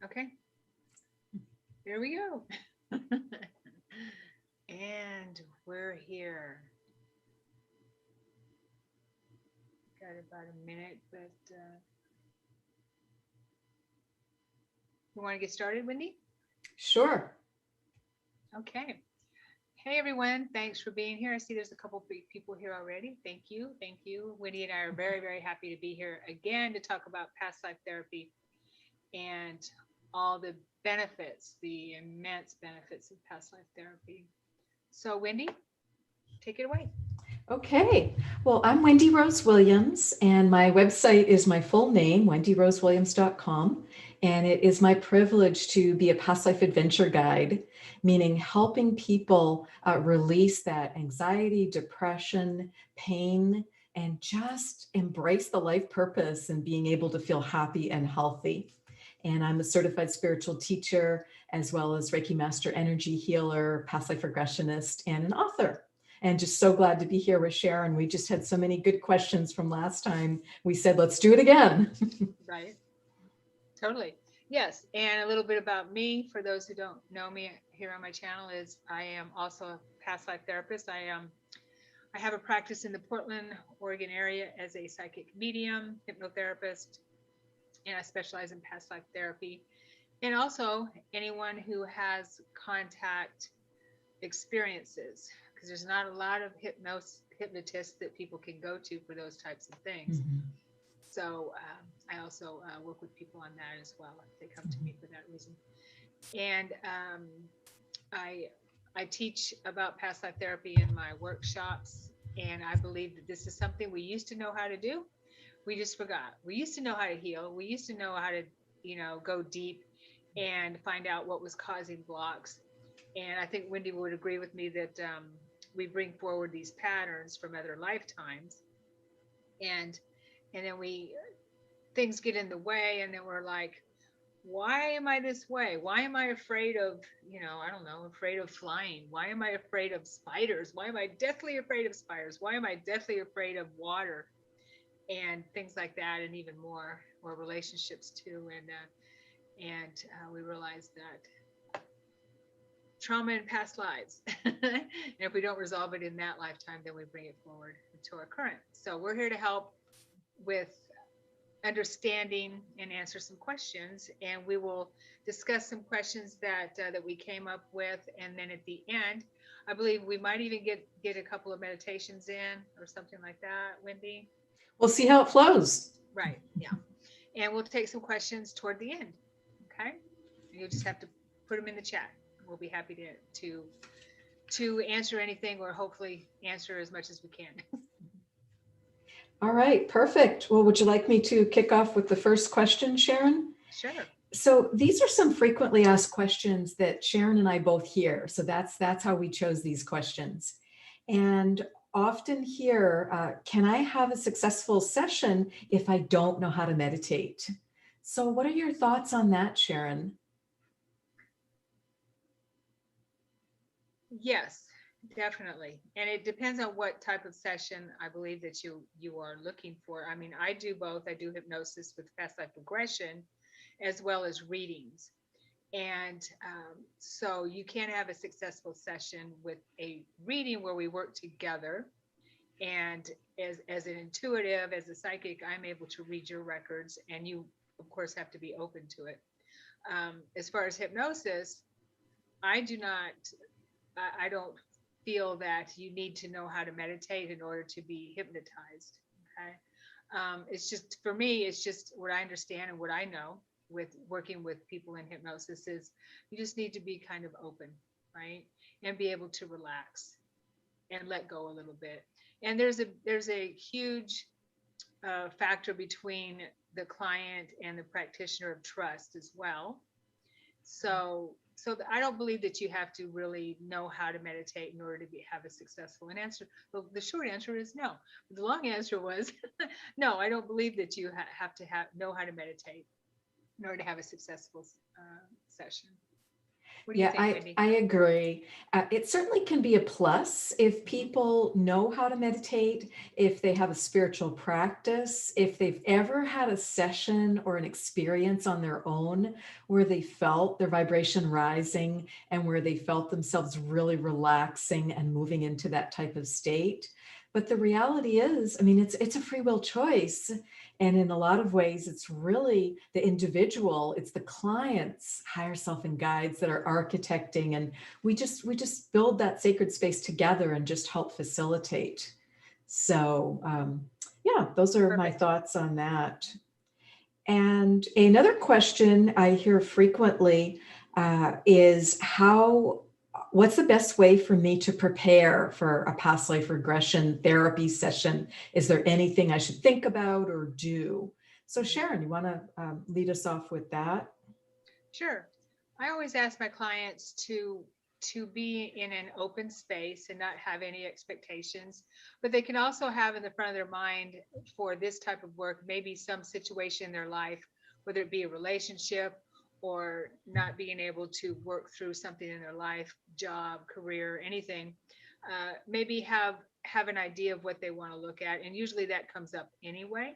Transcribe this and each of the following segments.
Okay, there we go. And we're here. Got about a minute, but you want to get started, Wendy? Sure. Okay. Hey, everyone. Thanks for being here. I see there's a couple people here already. Thank you. Thank you. Wendy and I are very, very happy to be here again to talk about past life therapy and all the benefits, the immense benefits of past life therapy. So, Wendy, take it away. Okay. Well, I'm Wendy Rose Williams, and my website is my full name, wendyrosewilliams.com. And it is my privilege to be a past life adventure guide, meaning helping people release that anxiety, depression, pain, and just embrace the life purpose and being able to feel happy and healthy. And I'm a certified spiritual teacher, as well as Reiki Master Energy Healer, past life regressionist, and an author. And just so glad to be here with Sharon. We just had so many good questions from last time. We said, let's do it again. Right. Totally. Yes. And a little bit about me, for those who don't know me here on my channel, is I am also a past life therapist. I have a practice in the Portland, Oregon area as a psychic medium, hypnotherapist, and I specialize in past life therapy. And also anyone who has contact experiences, because there's not a lot of hypnotists that people can go to for those types of things. Mhm. So I also work with people on that as well. They come to me for that reason. And I teach about past life therapy in my workshops. And I believe that this is something we used to know how to do. We just forgot. We used to know how to heal. We used to know how to, go deep and find out what was causing blocks. And I think Wendy would agree with me that we bring forward these patterns from other lifetimes, and then things get in the way, and then we're like, why am I this way? Why am I afraid of, I don't know, afraid of flying? Why am I afraid of spiders? Why am I deathly afraid of spiders? Why am I deathly afraid of water? And things like that, and even more, or relationships too. And we realized that trauma in past lives. And if we don't resolve it in that lifetime, then we bring it forward into our current. So we're here to help with understanding and answer some questions. And we will discuss some questions that we came up with. And then at the end, I believe we might even get a couple of meditations in or something like that, Wendy. We'll see how it flows. Right. Yeah. And we'll take some questions toward the end. Okay. You just have to put them in the chat. We'll be happy to answer anything, or hopefully answer as much as we can. All right, perfect. Well, would you like me to kick off with the first question, Sharon? Sure. So these are some frequently asked questions that Sharon and I both hear. So that's how we chose these questions. And often hear, can I have a successful session if I don't know how to meditate? So what are your thoughts on that, Sharon? Yes, definitely. And it depends on what type of session I believe that you are looking for. I mean, I do both. I do hypnosis with past life regression as well as readings. And so you can have a successful session with a reading where we work together. And as an intuitive, as a psychic, I'm able to read your records, and you, of course, have to be open to it. As far as hypnosis, I don't feel that you need to know how to meditate in order to be hypnotized. Okay. It's just, for me, it's just what I understand and what I know with working with people in hypnosis is you just need to be kind of open, right? And be able to relax and let go a little bit. And there's a huge factor between the client and the practitioner of trust as well. So I don't believe that you have to really know how to meditate in order to have a successful answer. The short answer is no. The long answer was no. I don't believe that you have to know how to meditate in order to have a successful session. What do you Yeah, think, Wendy? I agree. It certainly can be a plus if people know how to meditate, if they have a spiritual practice, if they've ever had a session or an experience on their own where they felt their vibration rising and where they felt themselves really relaxing and moving into that type of state. But the reality is, I mean, it's a free will choice. And in a lot of ways, it's really the individual, it's the client's higher self and guides that are architecting. And we just build that sacred space together and just help facilitate. So yeah, those are my Perfect. thoughts on that. And another question I hear frequently is what's the best way for me to prepare for a past life regression therapy session? Is there anything I should think about or do? So Sharon, you want to lead us off with that? Sure. I always ask my clients to be in an open space and not have any expectations, but they can also have in the front of their mind for this type of work maybe some situation in their life, whether it be a relationship or not being able to work through something in their life, job, career, anything. Maybe have an idea of what they want to look at, and usually that comes up anyway.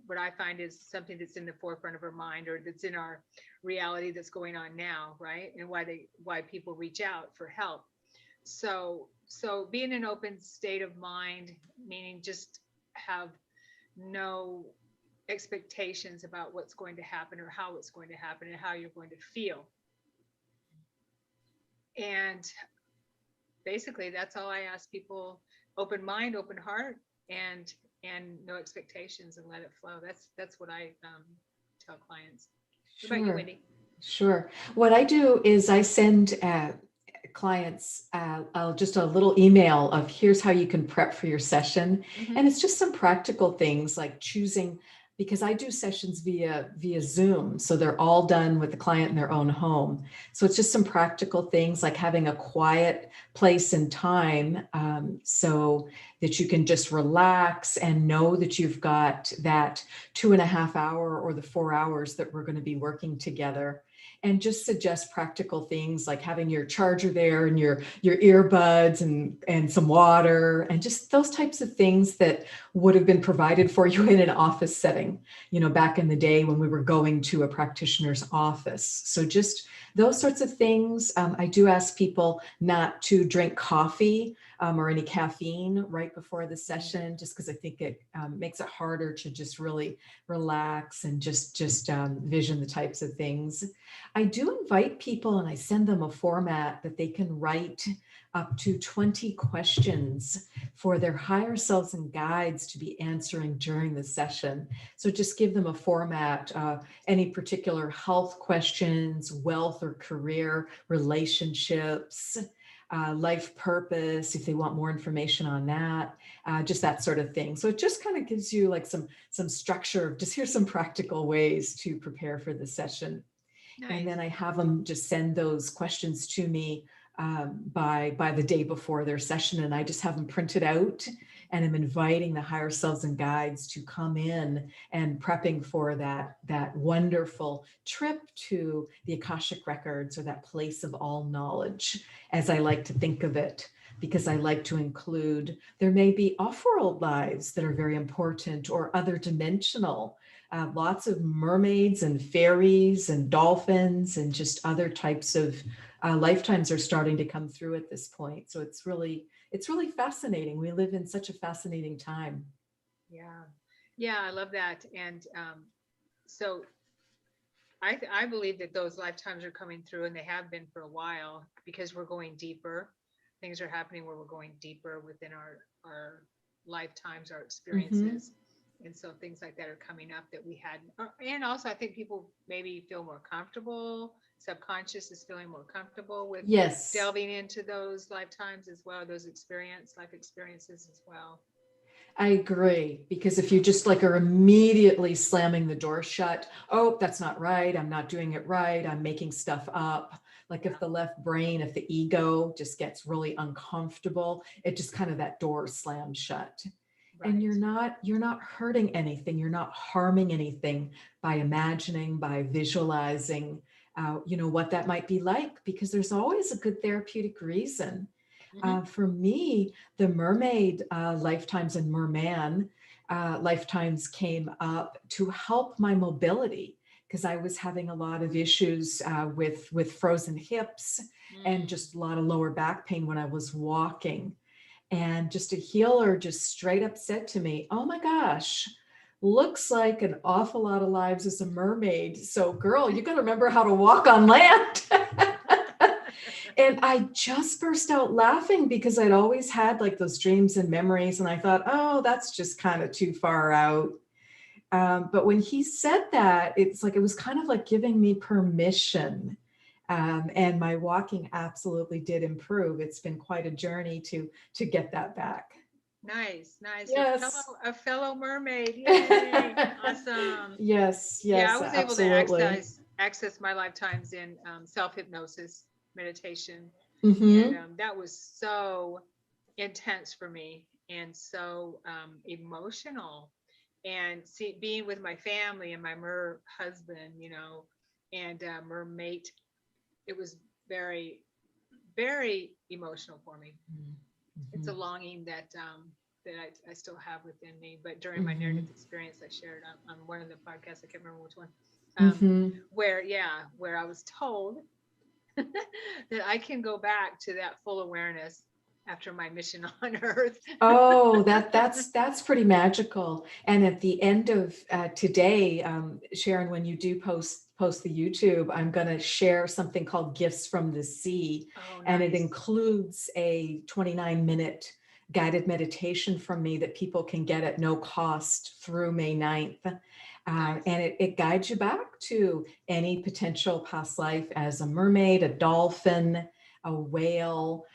What I find is something that's in the forefront of our mind or that's in our reality that's going on now, right? And why people reach out for help. So being an open state of mind, meaning just have no expectations about what's going to happen or how it's going to happen and how you're going to feel. And basically that's all I ask people: open mind, open heart, and no expectations, and let it flow. That's what I tell clients. What about you, Sure, Wendy? sure. What I do is I send clients just a little email of here's how you can prep for your session. Mm-hmm. And it's just some practical things like choosing, because I do sessions via Zoom. So they're all done with the client in their own home. So it's just some practical things like having a quiet place and time so that you can just relax and know that you've got that 2.5 hour or the 4 hours that we're going to be working together, and just suggest practical things like having your charger there and your earbuds and some water and just those types of things that would have been provided for you in an office setting, back in the day when we were going to a practitioner's office. So just those sorts of things. I do ask people not to drink coffee or any caffeine right before the session, just because I think it makes it harder to just really relax and just vision the types of things. I do invite people and I send them a format that they can write up to 20 questions for their higher selves and guides to be answering during the session. So just give them a format, any particular health questions, wealth or career, relationships, life purpose, if they want more information on that, just that sort of thing. So it just kind of gives you like some structure of just here's some practical ways to prepare for the session. And Nice. then I have them just send those questions to me by the day before their session, and I just have them printed out, and I'm inviting the higher selves and guides to come in and prepping for that wonderful trip to the Akashic records, or that place of all knowledge, as I like to think of it, because I like to include, there may be off-world lives that are very important or other dimensional. Lots of mermaids and fairies and dolphins and just other types of lifetimes are starting to come through at this point. So it's really fascinating. We live in such a fascinating time. Yeah. Yeah, I love that. And so I believe that those lifetimes are coming through, and they have been for a while, because we're going deeper. Things are happening where we're going deeper within our lifetimes, our Mm-hmm. experiences. And so things like that are coming up that we hadn't. And also, I think people maybe feel more comfortable. Subconscious is feeling more comfortable with Yes. delving into those lifetimes as well, those life experiences as well. I agree, because if you just like are immediately slamming the door shut, oh, that's not right. I'm not doing it right. I'm making stuff up. Like if Yeah. the left brain, if the ego just gets really uncomfortable, it just kind of that door slams shut. And Right. you're not hurting anything. You're not harming anything by imagining, by visualizing. what that might be like, because there's always a good therapeutic reason. Hmm. For me, the mermaid lifetimes and merman lifetimes came up to help my mobility, because I was having a lot of issues with frozen hips and Mm. just a lot of lower back pain when I was walking. And just a healer just straight up said to me, "Oh my gosh, looks like an awful lot of lives as a mermaid. So, girl, you got to remember how to walk on land." And I just burst out laughing, because I'd always had like those dreams and memories. And I thought, oh, that's just kind of too far out. But when he said that, it's like, it was kind of like giving me permission. And my walking absolutely did improve. It's been quite a journey to get that back. Nice, nice. Yes. A fellow mermaid. Yay. Awesome. Yes, Yeah, I yes, was able to absolutely. access my lifetimes in self-hypnosis meditation. And Mm-hmm. that was so intense for me and so emotional. And see, being with my family and my mer husband, and mermate, it was very, very emotional for me. It's Mm-hmm. a longing that I still have within me. But during my near Mm-hmm. death experience, I shared on one of the podcasts, I can't remember which one, Mm-hmm. where I was told that I can go back to that full awareness after my mission on Earth. Oh, that's pretty magical. And at the end of today, Sharon, when you do post the YouTube, I'm going to share something called Gifts from the Sea, Oh, and it nice. includes a 29-minute guided meditation from me that people can get at no cost through May 9th. Nice. And it guides you back to any potential past life as a mermaid, a dolphin, a whale,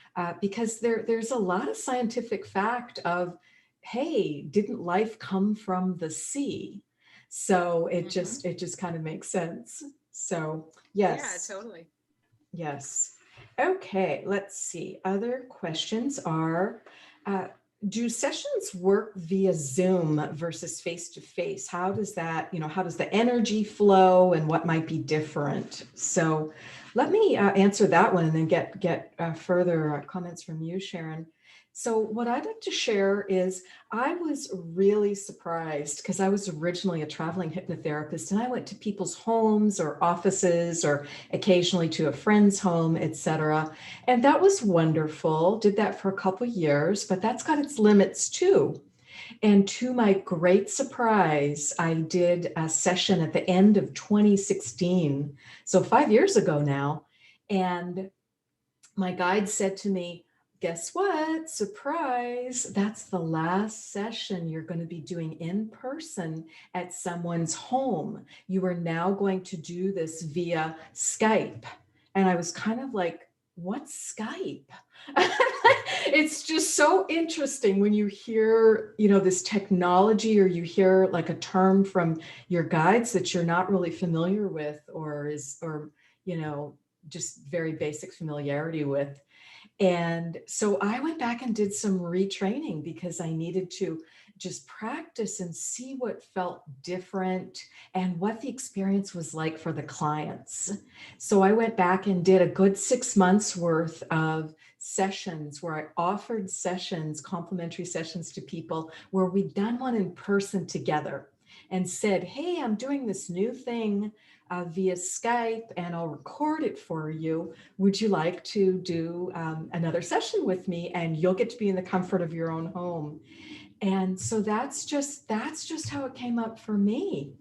because there's a lot of scientific fact of, hey, didn't life come from the sea? So Hmm. it just kind of makes sense. So Yeah, yes, totally. yes. Okay, let's see. Other questions are, uh, do sessions work via Zoom versus face to face? How does that, how does the energy flow and what might be different? So let me answer that one and then get further comments from you, Sharon. So what I'd like to share is, I was really surprised, because I was originally a traveling hypnotherapist and I went to people's homes or offices or occasionally to a friend's home, etc. And that was wonderful. Did that for a couple of years, but that's got its limits too. And to my great surprise, I did a session at the end of 2016, so 5 years ago now. And my guide said to me, "Guess what? Surprise. That's the last session you're going to be doing in person at someone's home. You are now going to do this via Skype." And I was kind of like, "What's Skype?" It's just so interesting when you hear, this technology, or you hear like a term from your guides that you're not really familiar with, or you know, just very basic familiarity with. And so I went back and did some retraining, because I needed to just practice and see what felt different and what the experience was like for the clients. So I went back and did a good 6 months worth of sessions where I offered sessions, complimentary sessions, to people where we'd done one in person together and said, "Hey, I'm doing this new thing via Skype and I'll record it for you. Would you like to do another session with me? And you'll get to be in the comfort of your own home." And so that's just how it came up for me.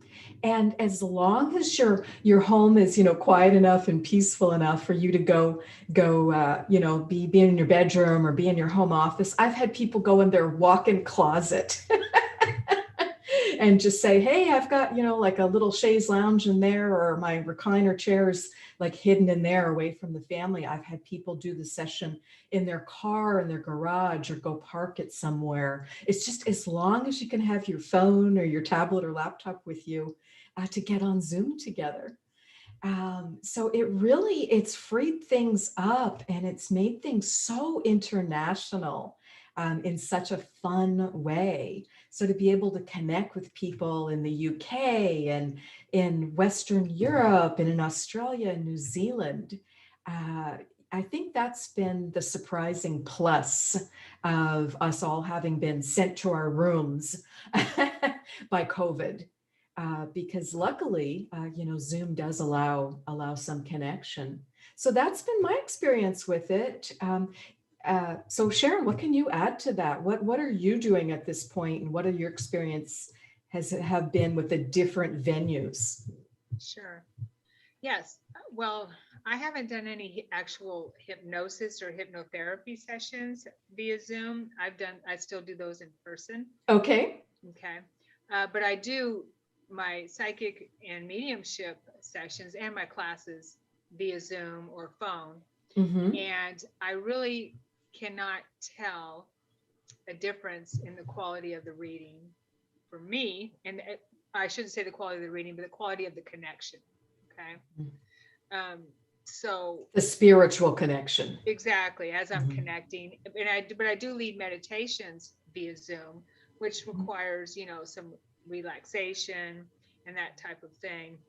And as long as your home is, quiet enough and peaceful enough for you to go be in your bedroom or be in your home office. I've had people go in their walk-in closet and just say, "Hey, I've got, like a little chaise lounge in there, or my recliner chairs like hidden in there away from the family." I've had people do the session in their car, in their garage, or go park it somewhere. It's just, as long as you can have your phone or your tablet or laptop with you to get on Zoom together. So it's freed things up, and it's made things so international. in such a fun way. So to be able to connect with people in the UK and in Western Europe and in Australia and New Zealand, I think that's been the surprising plus of us all having been sent to our rooms by COVID. Because luckily, Zoom does allow some connection. So that's been my experience with it. So Sharon, what can you add to that? What are you doing at this point, and what are your experience have been with the different venues? Sure. Yes. Well, I haven't done any actual hypnosis or hypnotherapy sessions via Zoom. I still do those in person. Okay. Okay. But I do my psychic and mediumship sessions and my classes via Zoom or phone. Mm-hmm. And I really cannot tell a difference in the quality of the reading for me. And I shouldn't say the quality of the reading, but the quality of the connection. Okay. So the spiritual connection. Exactly, as I'm connecting. But I do lead meditations via Zoom, which requires, some relaxation and that type of thing.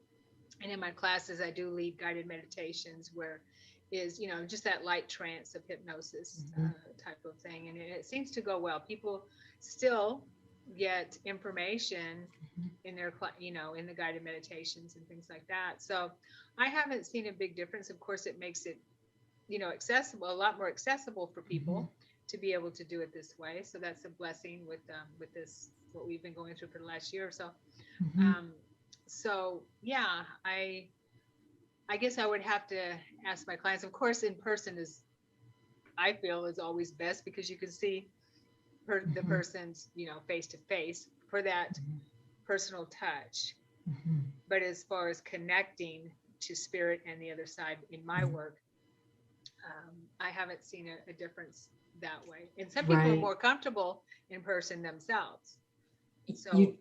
And in my classes, I do lead guided meditations where is, just that light trance of hypnosis type of thing. And it seems to go well. People still get information in their, in the guided meditations and things like that. So I haven't seen a big difference. Of course, it makes it, accessible, a lot more accessible for people to be able to do it this way. So that's a blessing with this, what we've been going through for the last year or so. So yeah, I guess I would have to ask my clients. Of course, in person I feel is always best because you can see the person's, face to face for that personal touch. But as far as connecting to spirit and the other side in my work, I haven't seen a difference that way. And some people are more comfortable in person themselves. So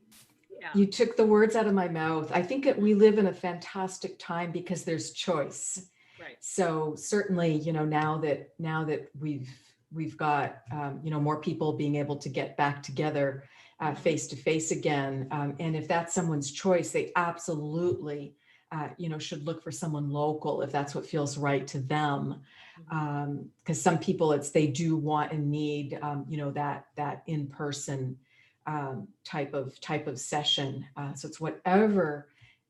you took the words out of my mouth. I think that we live in a fantastic time because there's choice. Right. So certainly, now that we've got more people being able to get back together face to face again, and if that's someone's choice, they absolutely should look for someone local if that's what feels right to them. Because some people they do want and need that in-person type of session. So it's whatever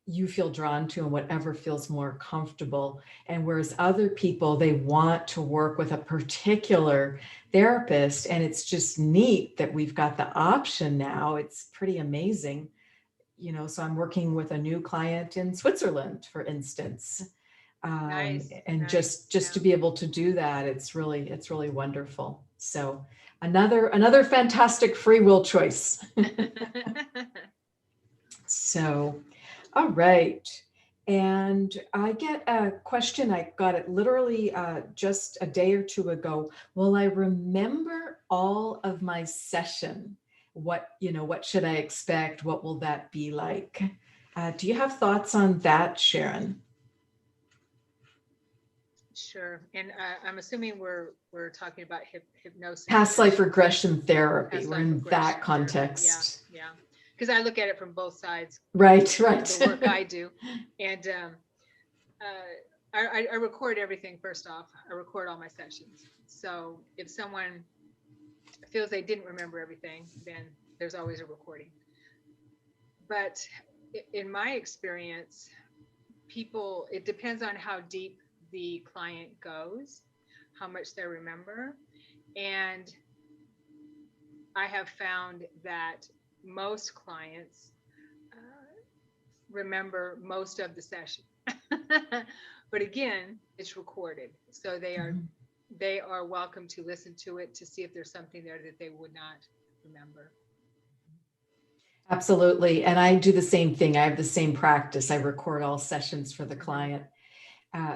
you feel drawn to and whatever feels more comfortable. And whereas other people, they want to work with a particular therapist, and it's just neat that we've got the option now. It's pretty amazing. So I'm working with a new client in Switzerland, for instance. Nice. And just to be able to do that, it's really wonderful. So another fantastic free will choice. So, all right. And I get a question. I got it literally just a day or two ago. Will I remember all of my session? What should I expect? What will that be like? Do you have thoughts on that, Sharon? Sure. And I'm assuming we're talking about hypnosis. Past life regression therapy. We're in that context. Yeah. Because I look at it from both sides. Right. The work I do. And I record everything first off. I record all my sessions. So if someone feels they didn't remember everything, then there's always a recording. But in my experience, it depends on how deep the client goes, how much they remember. And I have found that most clients remember most of the session. But again, it's recorded. So they are welcome to listen to it to see if there's something there that they would not remember. Absolutely. And I do the same thing. I have the same practice. I record all sessions for the client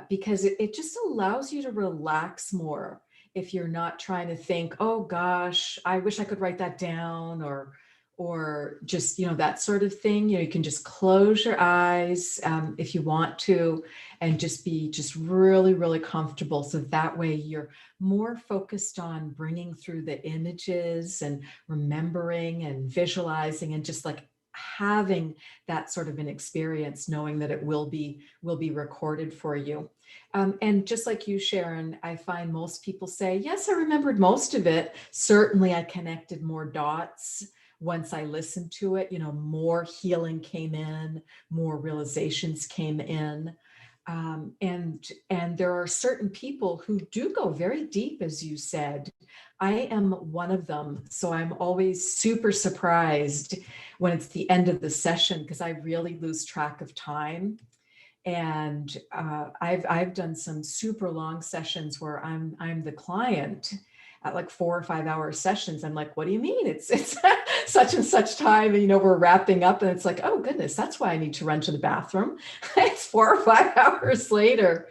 because it just allows you to relax more if you're not trying to think, oh gosh, I wish I could write that down, or or just, that sort of thing. You can just close your eyes if you want to, and just be just really, really comfortable. So that way you're more focused on bringing through the images and remembering and visualizing and just like having that sort of an experience, knowing that it will be recorded for you. And just like you, Sharon, I find most people say, yes, I remembered most of it. Certainly I connected more dots once I listened to it. More healing came in, more realizations came in. And there are certain people who do go very deep, as you said. I am one of them. So I'm always super surprised when it's the end of the session, because I really lose track of time. And I've done some super long sessions where I'm the client at like 4 or 5 hour sessions. I'm like, what do you mean? It's such and such time, and we're wrapping up, and it's like, oh goodness, that's why I need to run to the bathroom. It's 4 or 5 hours later.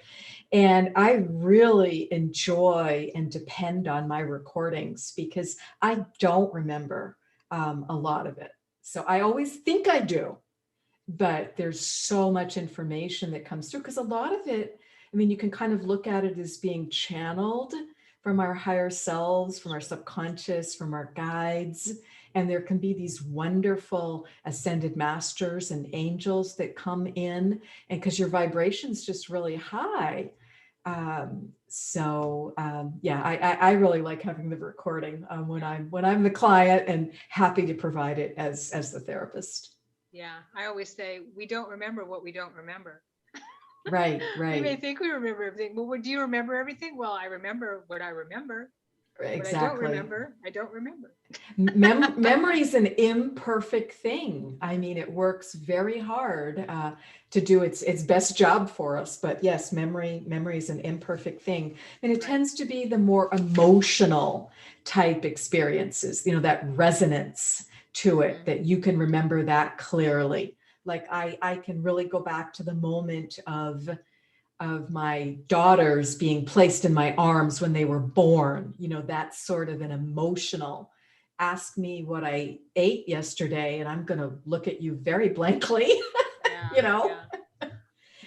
And I really enjoy and depend on my recordings because I don't remember a lot of it. So I always think I do, but there's so much information that comes through, because a lot of it, you can kind of look at it as being channeled from our higher selves, from our subconscious, from our guides. And there can be these wonderful ascended masters and angels that come in, and because your vibration's just really high. I really like having the recording when I'm the client, and happy to provide it as the therapist. Yeah, I always say we don't remember what we don't remember. Right. We may think we remember everything. Well, do you remember everything? Well, I remember what I remember. Exactly. I don't remember. Memory is an imperfect thing. It works very hard to do its best job for us. But yes, memory is an imperfect thing. And it tends to be the more emotional type experiences, that resonance to it, that you can remember that clearly. Like I can really go back to the moment of my daughters being placed in my arms when they were born. That's sort of an emotional, ask me what I ate yesterday, and I'm going to look at you very blankly. Yeah.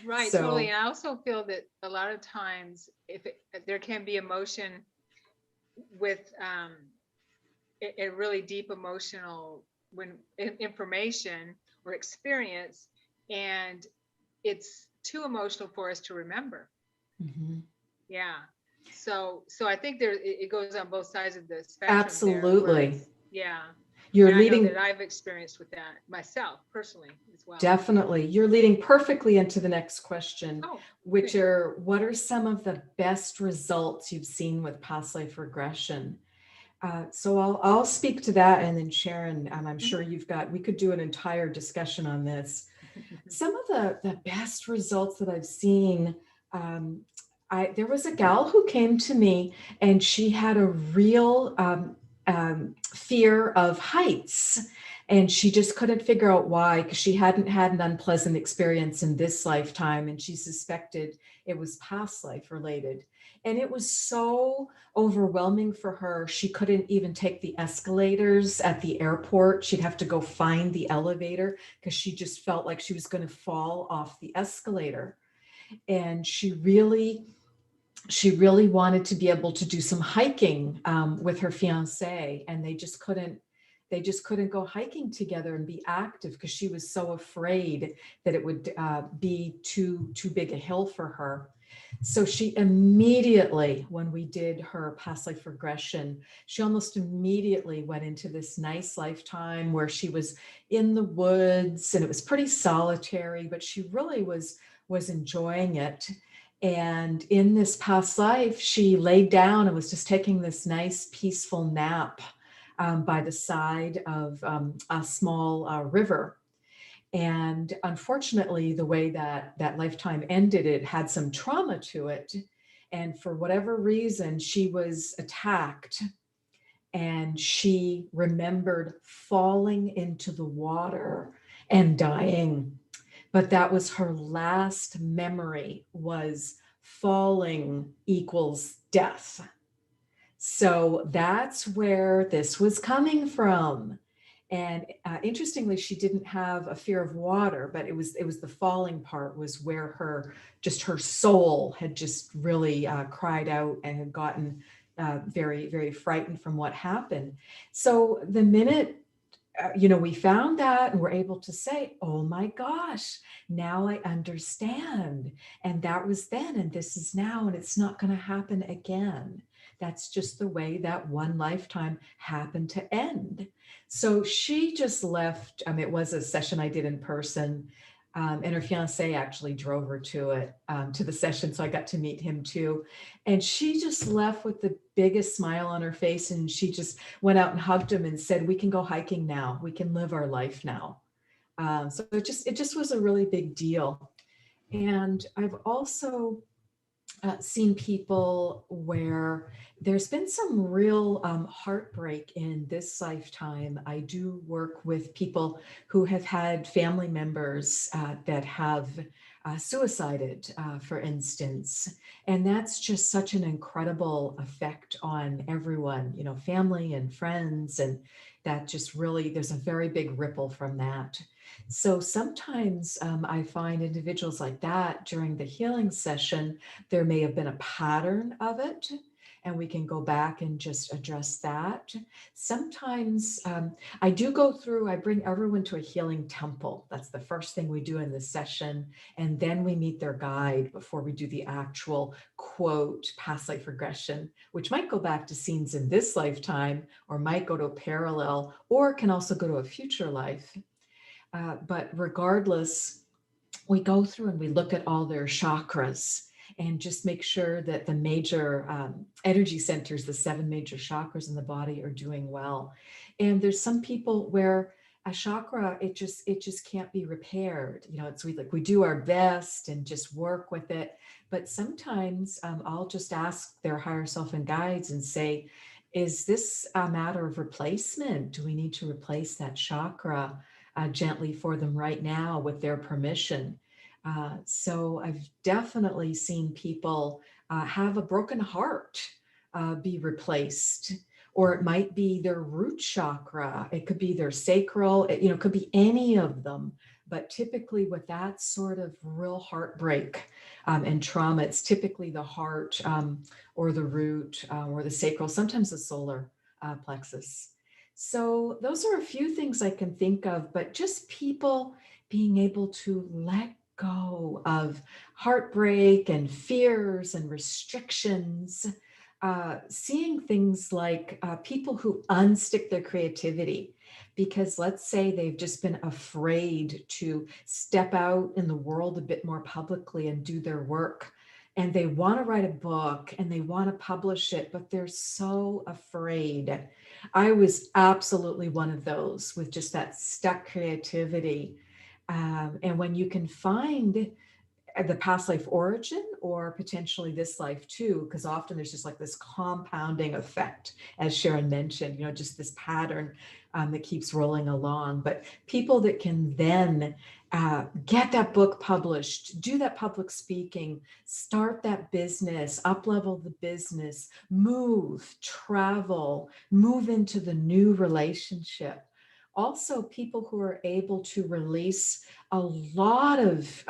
Right, So, totally. And I also feel that a lot of times, there can be emotion with a really deep emotional information or experience, and it's too emotional for us to remember. mm-hmm. Yeah. So I think it goes on both sides of the spectrum. Absolutely. Yeah. You're and leading. I know that I've experienced with that myself personally as well. Definitely. You're leading perfectly into the next question, which good. are, what are some of the best results you've seen with past life regression? So I'll speak to that, and then Sharon, I'm sure we could do an entire discussion on this. Some of the best results that I've seen, there was a gal who came to me, and she had a real fear of heights. And she just couldn't figure out why, because she hadn't had an unpleasant experience in this lifetime, and she suspected it was past life related. And it was so overwhelming for her. She couldn't even take the escalators at the airport. She'd have to go find the elevator because she just felt like she was going to fall off the escalator. And she really wanted to be able to do some hiking with her fiance, and they just couldn't go hiking together and be active because she was so afraid that it would be too big a hill for her. So she immediately, when we did her past life regression, she almost immediately went into this nice lifetime where she was in the woods, and it was pretty solitary, but she really was enjoying it. And in this past life, she laid down and was just taking this nice peaceful nap by the side of a small river. And unfortunately, the way that lifetime ended, it had some trauma to it. And for whatever reason, she was attacked, and she remembered falling into the water and dying. But that was her last memory, was falling equals death. So that's where this was coming from. And interestingly, she didn't have a fear of water, but it was the falling part was where her soul had just really cried out and had gotten very, very frightened from what happened. So the minute we found that and were able to say, oh my gosh, now I understand. And that was then, and this is now, and it's not going to happen again. That's just the way that one lifetime happened to end. So she just left. It was a session I did in person. And her fiance actually drove her to it, to the session. So I got to meet him too. And she just left with the biggest smile on her face. And she just went out and hugged him and said, we can go hiking now. We can live our life now. So it just was a really big deal. And I've also seen people where there's been some real heartbreak in this lifetime. I do work with people who have had family members that have suicided, for instance. And that's just such an incredible effect on everyone, family and friends. And that just really, there's a very big ripple from that. So sometimes I find individuals like that during the healing session, there may have been a pattern of it, and we can go back and just address that. Sometimes I do go through, I bring everyone to a healing temple. That's the first thing we do in the session. And then we meet their guide before we do the actual quote past life regression, which might go back to scenes in this lifetime, or might go to a parallel, or can also go to a future life. But regardless, we go through and we look at all their chakras and just make sure that the major energy centers, the 7 major chakras in the body, are doing well. And there's some people where a chakra, it just can't be repaired. We do our best and just work with it. But sometimes I'll just ask their higher self and guides and say, is this a matter of replacement? Do we need to replace that chakra gently for them right now with their permission? So I've definitely seen people have a broken heart be replaced, or it might be their root chakra. It could be their sacral, it could be any of them. But typically with that sort of real heartbreak and trauma, it's typically the heart or the root or the sacral, sometimes the solar plexus. So those are a few things I can think of, but just people being able to let go of heartbreak and fears and restrictions, seeing things like people who unstick their creativity. Because let's say they've just been afraid to step out in the world a bit more publicly and do their work. And they want to write a book and they want to publish it, but they're so afraid. I was absolutely one of those with just that stuck creativity. And when you can find the past life origin or potentially this life too, because often there's just like this compounding effect, as Sharon mentioned, just this pattern that keeps rolling along. But people that can then get that book published, do that public speaking, start that business, up-level the business, move, travel, move into the new relationship. Also, people who are able to release a lot of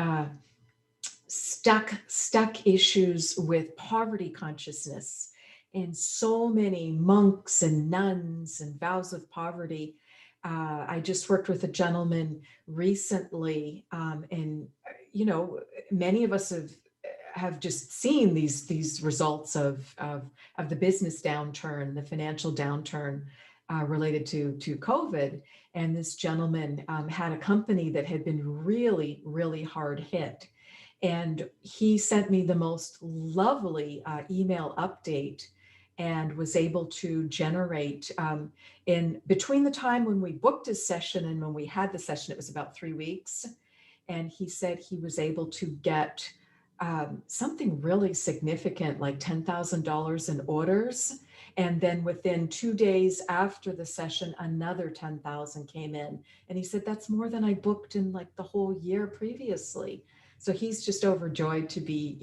stuck issues with poverty consciousness, and so many monks and nuns and vows of poverty. I just worked with a gentleman recently, and many of us have just seen these results of the business downturn, the financial downturn related to COVID. And this gentleman had a company that had been really, really hard hit. And he sent me the most lovely email update and was able to generate in between the time when we booked his session and when we had the session, it was about 3 weeks. And he said he was able to get something really significant, like $10,000 in orders. And then within 2 days after the session, another 10,000 came in. And he said, that's more than I booked in like the whole year previously. So he's just overjoyed to be,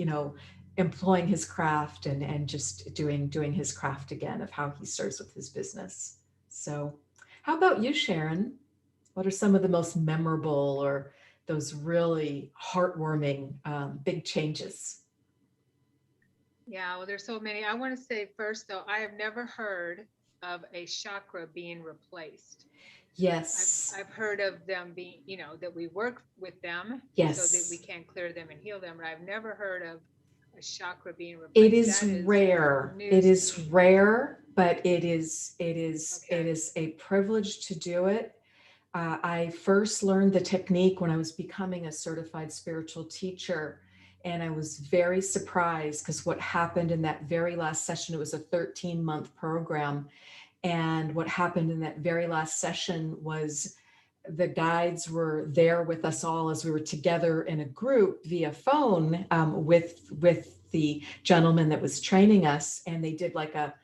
employing his craft and just doing his craft again of how he serves with his business. So How about you, Sharon? What are some of the most memorable or those really heartwarming big changes? Yeah, well, there's so many. I want to say first, though, I have never heard of a chakra being replaced. I've Yes. I've heard of them being, that we work with them so that we Yes. can clear them and heal them, but I've never heard of a chakra being It replaced. is That is rare. It news to is me. rare, but it Okay. is a privilege to do it. I first learned the technique when I was becoming a certified spiritual teacher. And I was very surprised because what happened in that very last session, it was a 13-month program. And what happened in that very last session was the guides were there with us all as we were together in a group via phone with the gentleman that was training us, and they did a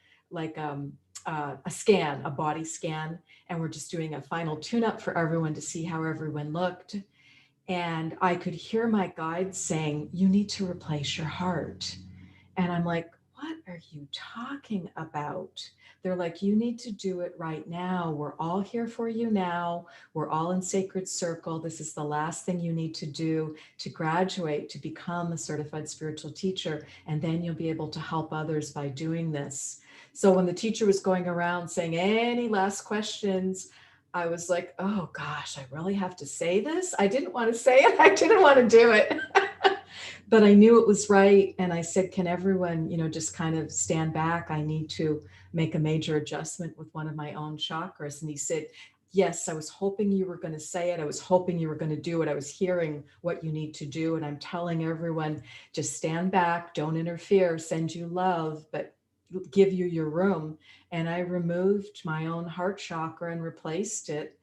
scan, a body scan, and we're just doing a final tune-up for everyone to see how everyone looked. And I could hear my guide saying, "You need to replace your heart." And I'm like, "What are you talking about?" They're like, "You need to do it right now. We're all here for you now. We're all in sacred circle. This is the last thing you need to do to graduate, to become a certified spiritual teacher. And then you'll be able to help others by doing this." So when the teacher was going around saying, "Any last questions?" I was like, "Oh gosh, I really have to say this?" I didn't want to say it. I didn't want to do it. But I knew it was right. And I said, "Can everyone, just kind of stand back? I need to make a major adjustment with one of my own chakras." And he said, "Yes, I was hoping you were going to say it. I was hoping you were going to do it. I was hearing what you need to do. And I'm telling everyone, just stand back, don't interfere, send you love, but give you your room." And I removed my own heart chakra and replaced it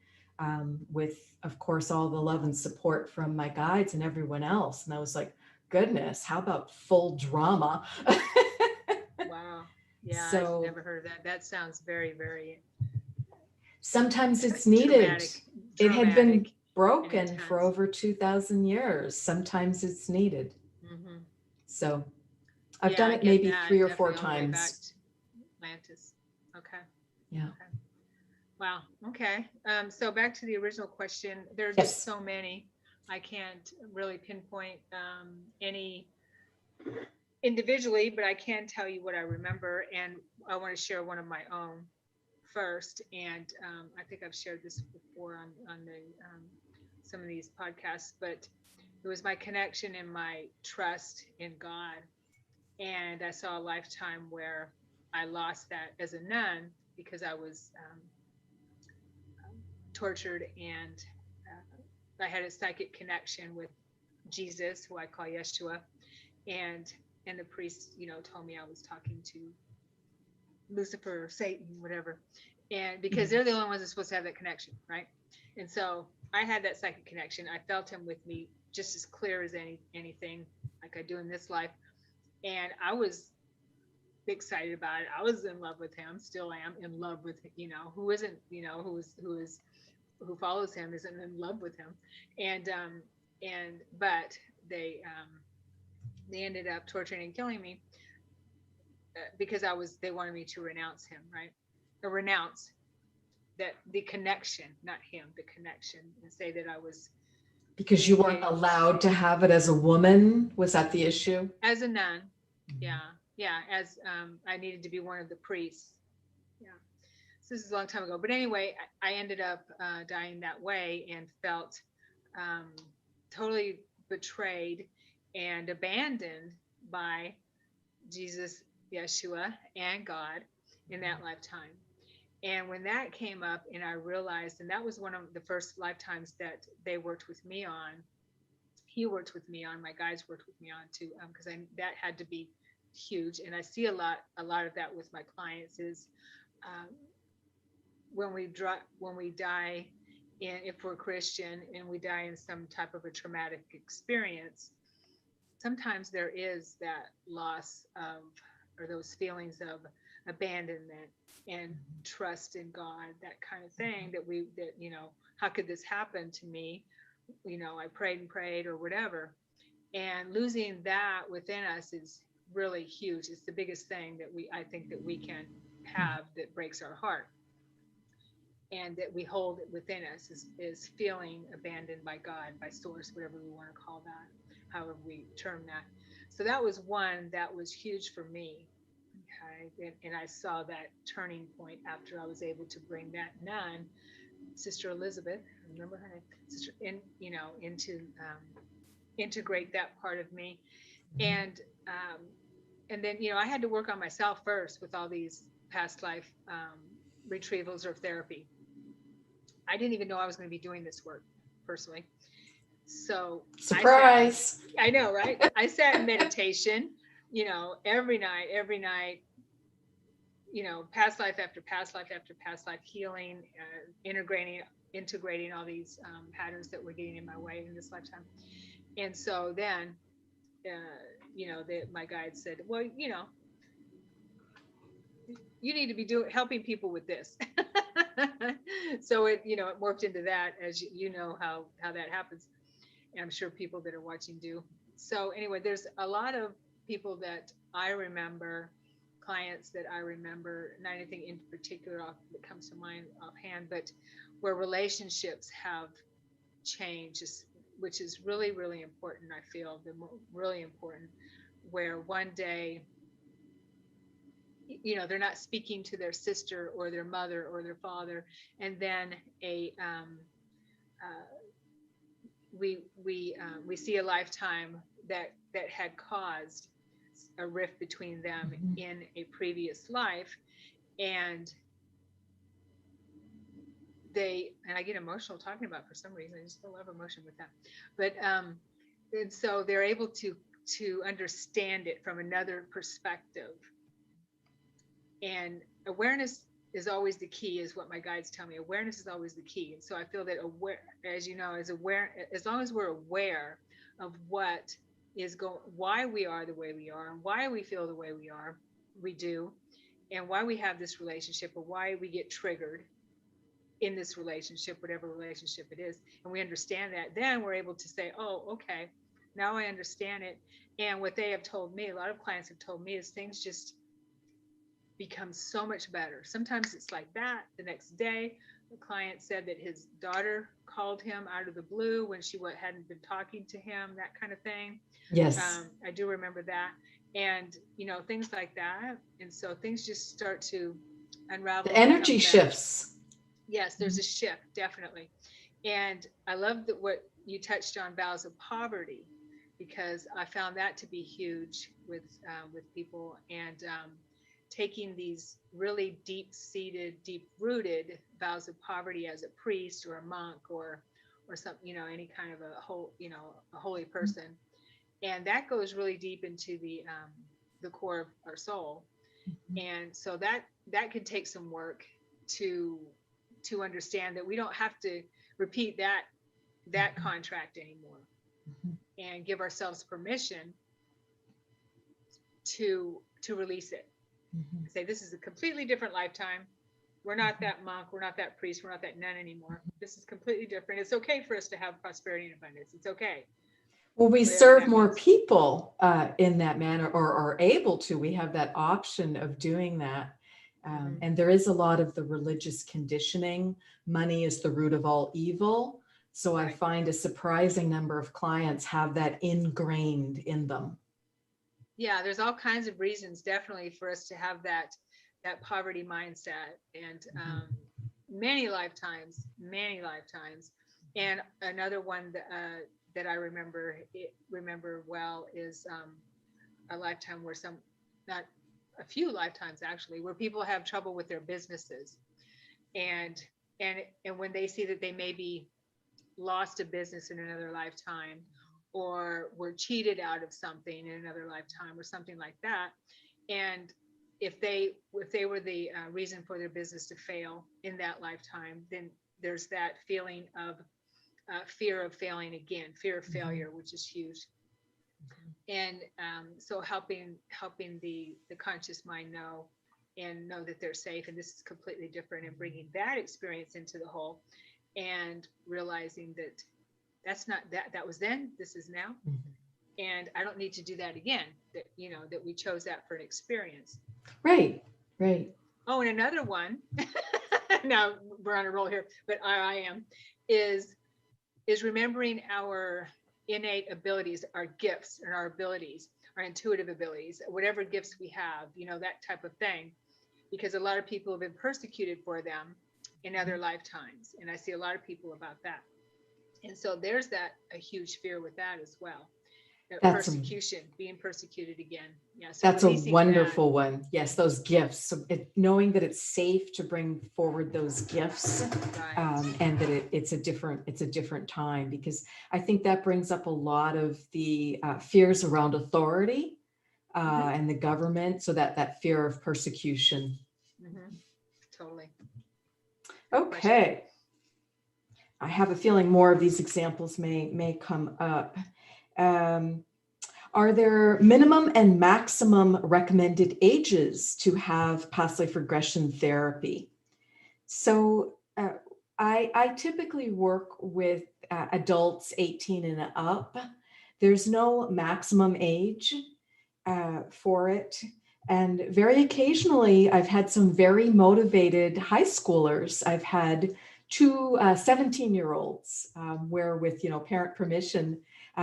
with, of course, all the love and support from my guides and everyone else. And I was like, "Goodness, how about full drama?" Wow. Yeah, I've So never heard of that. That sounds very, very sometimes it's needed. traumatic, It had been dramatic, and broken for intense. over 2,000 years. Sometimes it's needed. Hmm. So I've Yeah, done I it get maybe that. 3 or 4 Definitely all the way back times. to Atlantis. Okay. Yeah. Okay. Wow. Okay. So back to the original question. There are just Yes. so many. I can't really pinpoint any individually, but I can tell you what I remember, and I want to share one of my own first. And I think I've shared this before on the some of these podcasts, but it was my connection and my trust in God. And I saw a lifetime where I lost that as a nun because I was tortured, and I had a psychic connection with Jesus, who I call Yeshua, and the priest, told me I was talking to Lucifer or Satan, whatever, and because Mhm. they're the only ones that's supposed to have that connection, right? And so I had that psychic connection. I felt him with me just as clear as anything like I do in this life, and I was excited about it. I was in love with him, still am in love with, who isn't, who follows him isn't in love with him, and but they ended up torturing and killing me because they wanted me to renounce him, right? Or renounce that the connection, not him, the connection, and say that I was Because you weren't engaged allowed to have it as a woman. Was that the issue? as a nun. Yeah, yeah, as I needed to be one of the priests. Yeah. So this is a long time ago, but anyway, I ended up dying that way and felt um, totally betrayed and abandoned by Jesus, Yeshua, and God in that lifetime. And when that came up, and I realized, and that was one of the first lifetimes that they worked with me on. He worked with me on. My guides worked with me on too, because that had to be huge. And I see a lot of that with my clients is um, when we die, and if we're Christian and we die in some type of a traumatic experience, sometimes there is that loss of, or those feelings of abandonment and trust in God, that kind of thing, that how could this happen to me? I prayed and prayed or whatever. And losing that within us is really huge. It's the biggest thing that I think that we can have that breaks our heart. and that we hold it within us is feeling abandoned by God, by source, whatever we want to call that, however we term that. So that was one that was huge for me. Okay. And I saw that turning point after I was able to bring that nun, Sister Elizabeth, remember her name, Sister, into integrate that part of me. And and then, I had to work on myself first with all these past life retrievals or therapy. I didn't even know I was going to be doing this work personally. So Surprise. I know, right? I sat in meditation, every night, past life after past life after past life, healing, integrating all these patterns that were getting in my way in this lifetime. And so then, my guide said, well, you need to be helping people with this. So it morphed into that, as you know how that happens. And I'm sure people that are watching do. So anyway, there's a lot of people that I remember, clients that I remember, not anything in particular that comes to mind offhand, but where relationships have changed, which is really, really important. I feel really important, where one day, they're not speaking to their sister or their mother or their father, and then we see a lifetime that had caused a rift between them in a previous life, and I get emotional talking about it for some reason. I just feel a lot of emotion with that. But and so they're able to understand it from another perspective. And awareness is always the key, is what my guides tell me. Awareness is always the key. And so I feel that as long as we're aware of what is why we are the way we are, and why we feel the way we do, and why we have this relationship, or why we get triggered in this relationship, whatever relationship it is, and we understand that, then we're able to say, oh, okay, now I understand it. And what they have told me, a lot of clients have told me, is things just become so much better. Sometimes it's like that. The next day, the client said that his daughter called him out of the blue when she hadn't been talking to him, that kind of thing. Yes. I do remember that. And, things like that. And so things just start to unravel. The energy shifts. Yes, there's a shift, definitely. And I love that what you touched on, vows of poverty, because I found that to be huge with people, and taking these really deep-seated, deep-rooted vows of poverty as a priest or a monk or some, any kind of a holy person, and that goes really deep into the core of our soul. And so that could take some work to understand that we don't have to repeat that contract anymore, and give ourselves permission to release it. Say, this is a completely different lifetime. We're not that monk, we're not that priest, we're not that nun anymore. This is completely different. It's okay for us to have prosperity and abundance. It's okay. Well, we serve more people in that manner, or are able to. We have that option of doing that. And there is a lot of the religious conditioning. Money is the root of all evil. So I find a surprising number of clients have that ingrained in them. Yeah, there's all kinds of reasons, definitely, for us to have that poverty mindset, and many lifetimes. And another one that I remember well is a lifetime where not a few lifetimes actually, where people have trouble with their businesses, and when they see that they maybe lost a business in another lifetime, or were cheated out of something in another lifetime, or something like that, and if they were the reason for their business to fail in that lifetime, then there's that feeling of fear of failing again, fear of failure, which is huge. And so helping the conscious mind know that they're safe, and this is completely different, and bringing that experience into the whole, and realizing that that's not that was then, this is now, and I don't need to do that again. That that we chose that for an experience. Right. Oh, and another one now we're on a roll here, but I am, is remembering our innate abilities, our gifts and our abilities, our intuitive abilities, whatever gifts we have, that type of thing. Because a lot of people have been persecuted for them in other lifetimes. And I see a lot of people about that. And so there's a huge fear with that as well. That's Persecution, being persecuted again. Yeah. So that's a releasing wonderful one. Yes, those gifts. So knowing that it's safe to bring forward those gifts, Right. and that it's a different time, because I think that brings up a lot of the fears around authority and the government. So that fear of persecution. Totally. Okay. I have a feeling more of these examples may come up. Are there minimum and maximum recommended ages to have past life regression therapy? So I typically work with adults 18 and up. There's no maximum age for it. And very occasionally, I've had some very motivated high schoolers. I've had two 17-year-olds where with, parent permission,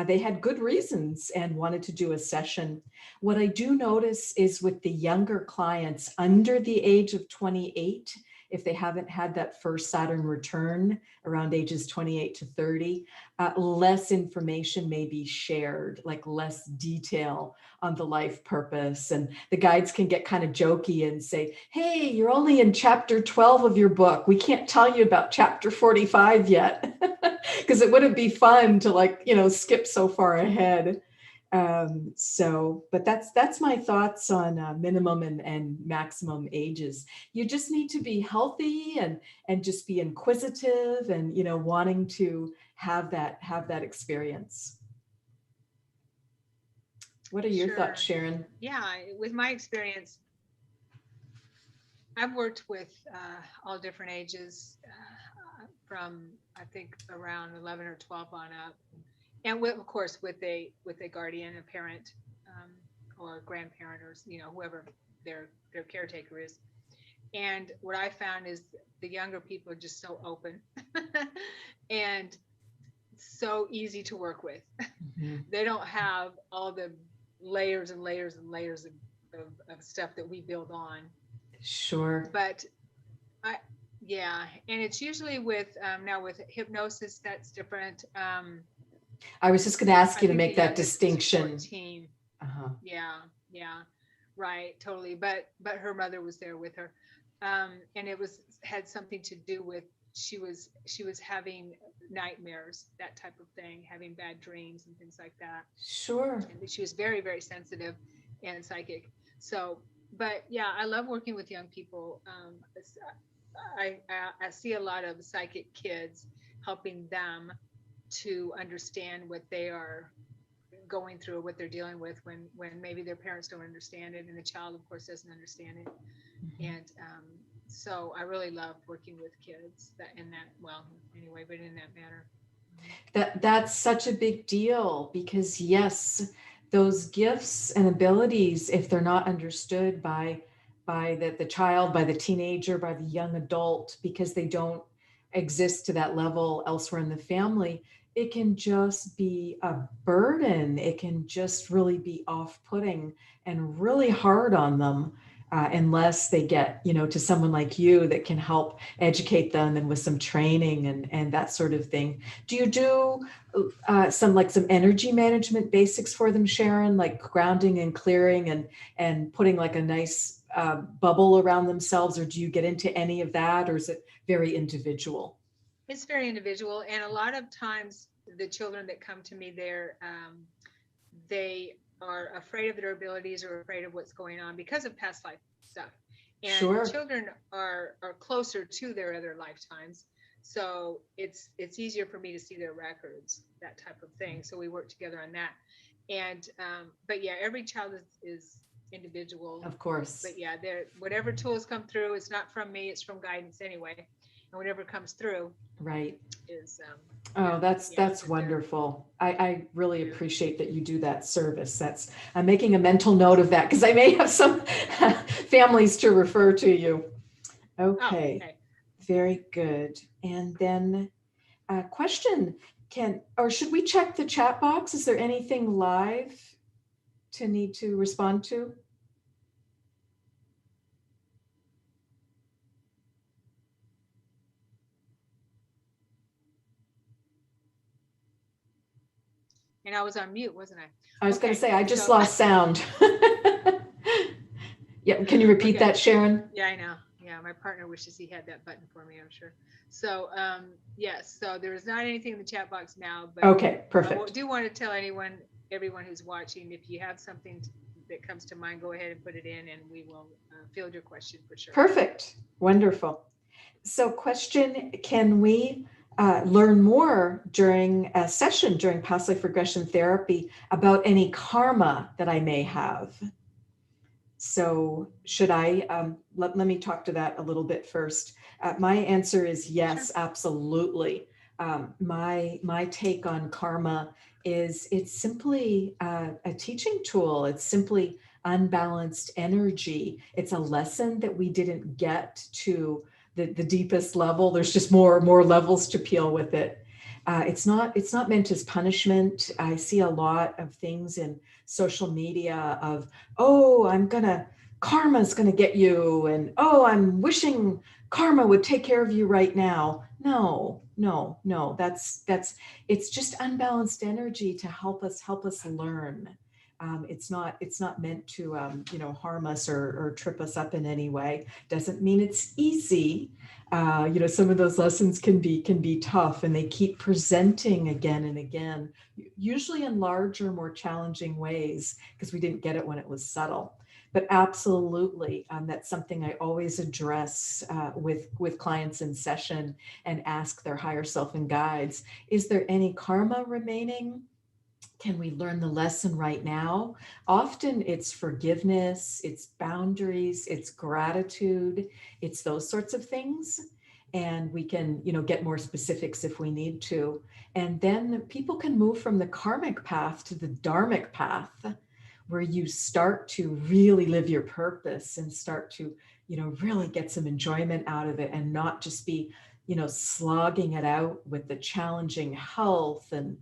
they had good reasons and wanted to do a session. What I do notice is with the younger clients under the age of 28, if they haven't had that first Saturn return around ages 28 to 30, less information may be shared, like less detail on the life purpose. And the guides can get kind of jokey and say, hey, you're only in chapter 12 of your book. We can't tell you about chapter 45 yet, because it wouldn't be fun to skip so far ahead. But that's my thoughts on minimum and maximum ages. You just need to be healthy and just be inquisitive and, wanting to have that experience. What are your thoughts, Sharon? Yeah, with my experience, I've worked with all different ages from, I think, around 11 or 12 on up. And of course, with a guardian, a parent, or a grandparent, or whoever their caretaker is. And what I found is the younger people are just so open and so easy to work with. They don't have all the layers and layers and layers of stuff that we build on. Sure. But and it's usually with now with hypnosis, that's different. I was just going to ask you to make that distinction. Yeah, right, totally. But her mother was there with her, and it had something to do with she was having nightmares, that type of thing, having bad dreams and things like that. Sure. And she was very, very sensitive and psychic. So, but yeah, I love working with young people. I see a lot of psychic kids, helping them to understand what they are going through, what they're dealing with when maybe their parents don't understand it, and the child, of course, doesn't understand it. And so I really love working with kids in that manner. That's such a big deal, because yes, those gifts and abilities, if they're not understood by the child, by the teenager, by the young adult, because they don't exist to that level elsewhere in the family, it can just be a burden. It can just really be off-putting and really hard on them, unless they get, to someone like you that can help educate them, and with some training and that sort of thing. Do you do some energy management basics for them, Sharon, like grounding and clearing and putting like a nice bubble around themselves, or do you get into any of that, or is it very individual? It's very individual, and a lot of times the children that come to me, they are afraid of their abilities or afraid of what's going on because of past life stuff. And sure. Children are closer to their other lifetimes, so it's easier for me to see their records, that type of thing. So we work together on that. And but yeah, every child is individual, of course. But yeah, whatever tools come through, it's not from me, it's from guidance anyway. And whatever comes through, right, is that's wonderful. I really appreciate that you do that service. I'm making a mental note of that, because I may have some families to refer to you. Okay. Very good. And then a question, or should we check the chat box? Is there anything live to need to respond to? And I was on mute, wasn't I? I was going to Okay, say, I just so lost sound. Yeah, can you repeat okay. that, Sharon? Yeah, I know. Yeah, my partner wishes he had that button for me, I'm sure. So, yes, so there is not anything in the chat box now, but Okay, I perfect. do want to tell everyone who's watching, if you have something that comes to mind, go ahead and put it in and we will field your question for sure. Perfect. Wonderful. So question, can we learn more during a session during past life regression therapy about any karma that I may have? So should I, let me talk to that a little bit first. My answer is yes, Sure. absolutely. My take on karma is it's simply a teaching tool. It's simply unbalanced energy. It's a lesson that we didn't get to the deepest level. There's just more levels to peel with it. It's not meant as punishment. I see a lot of things in social media of, oh, karma's gonna get you, and oh, I'm wishing karma would take care of you right now. No, no, no. That's it's just unbalanced energy to help us learn. It's not meant to harm us or trip us up in any way. Doesn't mean it's easy. Some of those lessons can be tough, and they keep presenting again and again, usually in larger, more challenging ways, because we didn't get it when it was subtle. But absolutely, that's something I always address with clients in session and ask their higher self and guides. Is there any karma remaining? Can we learn the lesson right now? Often it's forgiveness, it's boundaries, it's gratitude, it's those sorts of things. And we can, get more specifics if we need to. And then people can move from the karmic path to the dharmic path, where you start to really live your purpose and start to, really get some enjoyment out of it, and not just be, slogging it out with the challenging health and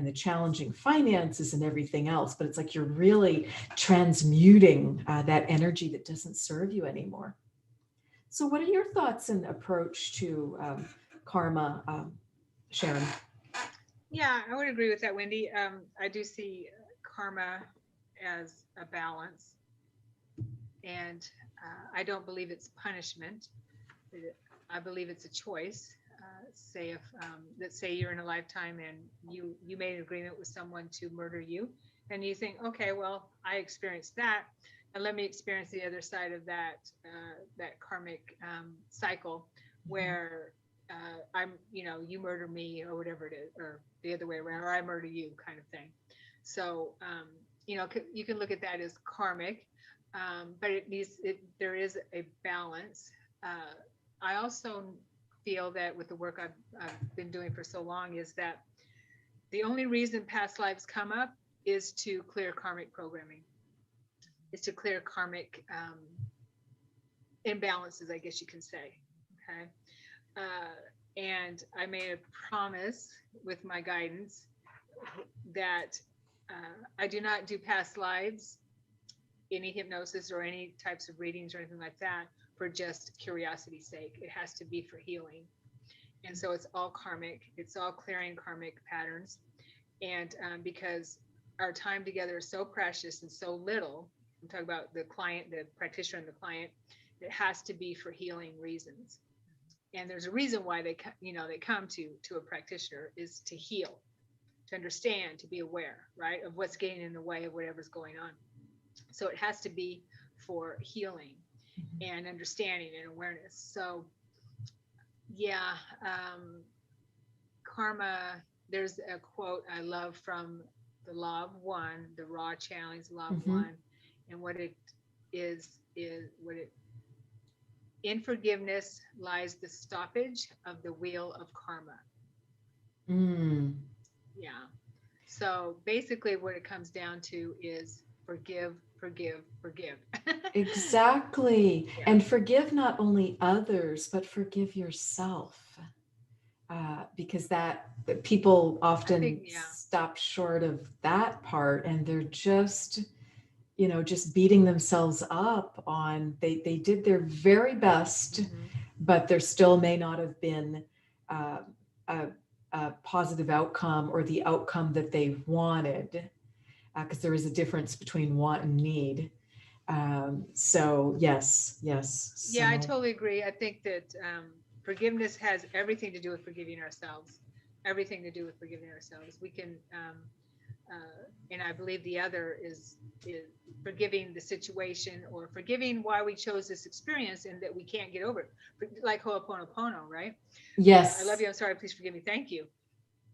the challenging finances and everything else. But it's like you're really transmuting that energy that doesn't serve you anymore. So what are your thoughts and approach to karma, Sharon? Yeah, I would agree with that, Wendy. I do see karma as a balance, and I don't believe it's punishment. I believe it's a choice. Say if let's say you're in a lifetime and you made an agreement with someone to murder you, and you think, okay, well, I experienced that, and let me experience the other side of that karmic cycle, where you murder me or whatever it is, or the other way around, or I murder you, kind of thing. So you can look at that as karmic, but there is a balance. I also feel that with the work I've been doing for so long is that the only reason past lives come up is to clear karmic programming, is to clear karmic imbalances, I guess you can say. Okay. And I made a promise with my guidance that I do not do past lives, any hypnosis or any types of readings or anything like that for just curiosity's sake. It has to be for healing. And so it's all karmic, it's all clearing karmic patterns. And because our time together is so precious and so little, I'm talking about the client, the practitioner, and the client, it has to be for healing reasons. And there's a reason why they come to a practitioner, is to heal, to understand, to be aware, right, of what's getting in the way of whatever's going on. So it has to be for healing and understanding and awareness. So yeah, karma, there's a quote I love from the Law of One, the Raw Challenge, Law of One, and what it is what it in forgiveness lies the stoppage of the wheel of karma. Yeah. So basically what it comes down to is forgive, forgive, forgive. Exactly. Yeah. And forgive not only others, but forgive yourself. Because that people I think, often yeah. stop short of that part, and they're just, just beating themselves up on they did their very best, Hmm. but there still may not have been uh, a, a positive outcome or the outcome that they wanted, because there is a difference between want and need. So yes, yes. Yeah, I So totally agree. I think that forgiveness has everything to do with forgiving ourselves. Everything to do with forgiving ourselves. We can, and I believe the other is forgiving the situation or forgiving why we chose this experience and that we can't get over it. Like Ho'oponopono, right? I love yes, you. I'm sorry. Please forgive me. Thank you.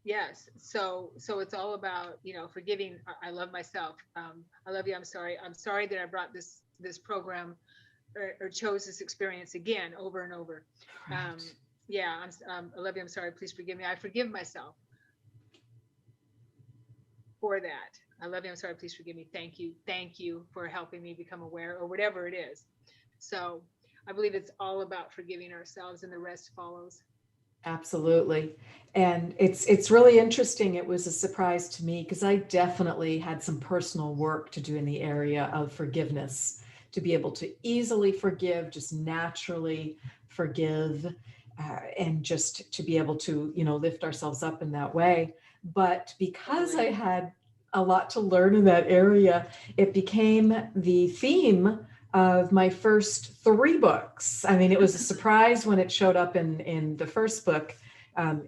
Yes. So it's all about, forgiving. I love myself. I love you. I'm sorry. I'm sorry that I brought this program or chose this experience again over and over. right. Yeah, I love you. I'm sorry. Please forgive me. I forgive myself for that. I love you. I'm sorry. Please forgive me. Thank you. Thank you for helping me become aware or whatever it is. So I believe it's all about forgiving ourselves and the rest follows. Absolutely. And it's really interesting. It was a surprise to me because I definitely had some personal work to do in the area of forgiveness, to be able to easily forgive, just naturally forgive, and just to be able to, lift ourselves up in that way. But because I Totally. had a lot to learn in that area, it became the theme of my first three books. I mean, it was a surprise when it showed up in the first book,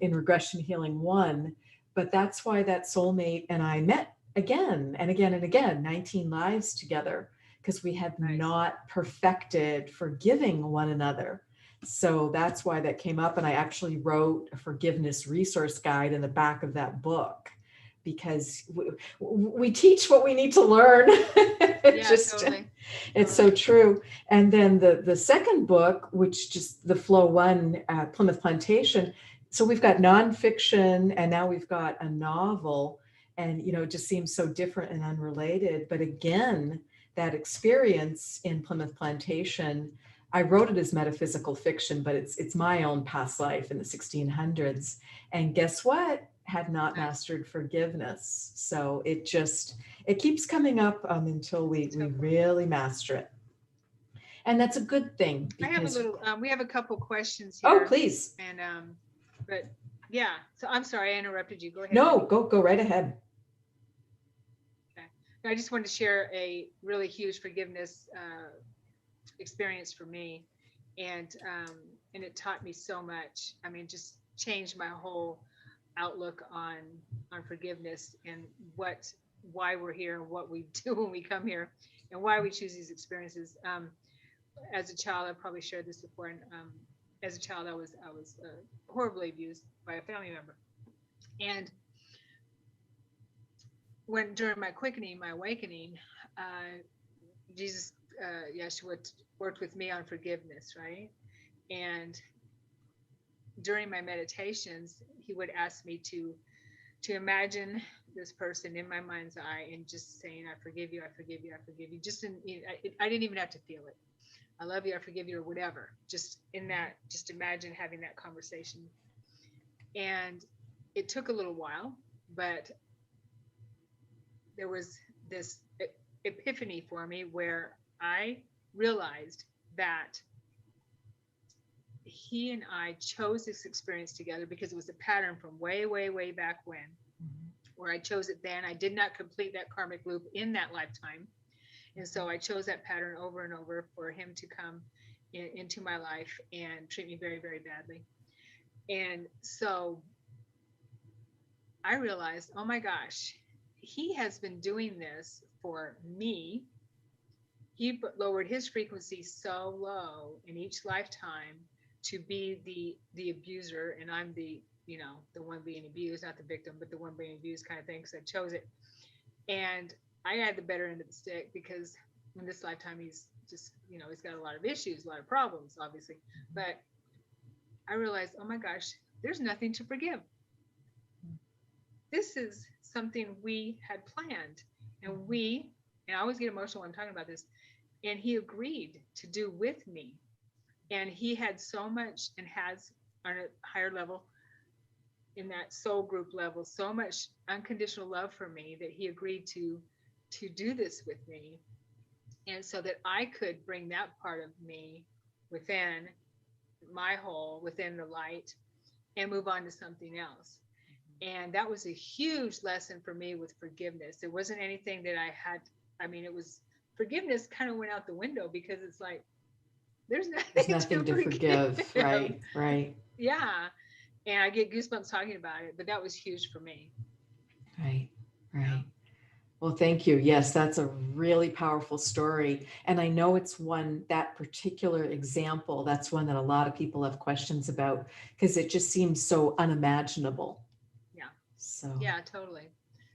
in Regression Healing 1. But that's why that soulmate and I met again and again and again, 19 lives together, because we had Nice. not perfected forgiving one another. So that's why that came up. And I actually wrote a forgiveness resource guide in the back of that book, because we teach what we need to learn. It Yeah, just, totally. it's so Totally. true. And then the second book, which just the Flow One, Plymouth Plantation. So we've got nonfiction, and now we've got a novel, and it just seems so different and unrelated. But again, that experience in Plymouth Plantation, I wrote it as metaphysical fiction, but it's my own past life in the 1600s. And guess what? Had not Nice. mastered forgiveness. So it keeps coming up, until we Totally. really master it. And that's a good thing I have a because, little, we have a couple questions oh, here please. and, but yeah, so I'm sorry, I interrupted you. Go ahead, No, Wendy. go right ahead. Okay. I just wanted to share a really huge forgiveness, experience for me. And it taught me so much. I mean, just changed my whole outlook on forgiveness and why we're here and what we do when we come here and why we choose these experiences. As a child, I probably shared this before. And as a child, I was horribly abused by a family member. And when during my quickening, my awakening, uh, Jesus, Yeshua, worked with me on forgiveness, right? And during my meditations, he would ask me to imagine this person in my mind's eye and just saying, "I forgive you, I forgive you, I forgive you." Just I didn't even have to feel it. I love you, I forgive you, or whatever. Just in that, just imagine having that conversation. And it took a little while, but there was this epiphany for me where I realized that he and I chose this experience together because it was a pattern from way, way, way back when, where I chose it then. I did not complete that karmic loop in that lifetime. And so I chose that pattern over and over for him to come into my life and treat me very, very badly. And so I realized, oh my gosh, he has been doing this for me. He lowered his frequency so low in each lifetime to be the abuser, and I'm the one being abused, not the victim, but the one being abused kind of thing, because I chose it. And I had the better end of the stick because in this lifetime he's just, he's got a lot of issues, a lot of problems, obviously. But I realized, oh my gosh, there's nothing to forgive. This is something we had planned, and we and I always get emotional when I'm talking about this, and he agreed to do with me. And he had so much, and has on a higher level, in that soul group level, so much unconditional love for me that he agreed to do this with me, and so that I could bring that part of me within my whole, within the light, and move on to something else. And that was a huge lesson for me with forgiveness. It wasn't anything that I had. I mean, it was, forgiveness kind of went out the window, because it's like there's There's nothing to nothing to forgive. forgive. Right, right, Yeah, and I get goosebumps talking about it, but that was huge for me. right, Yeah. right. Well, thank you. Yes, that's a really powerful story. And I know it's one, that particular example, that's one that a lot of people have questions about, because it just seems so unimaginable. Yeah. So, Yeah, totally.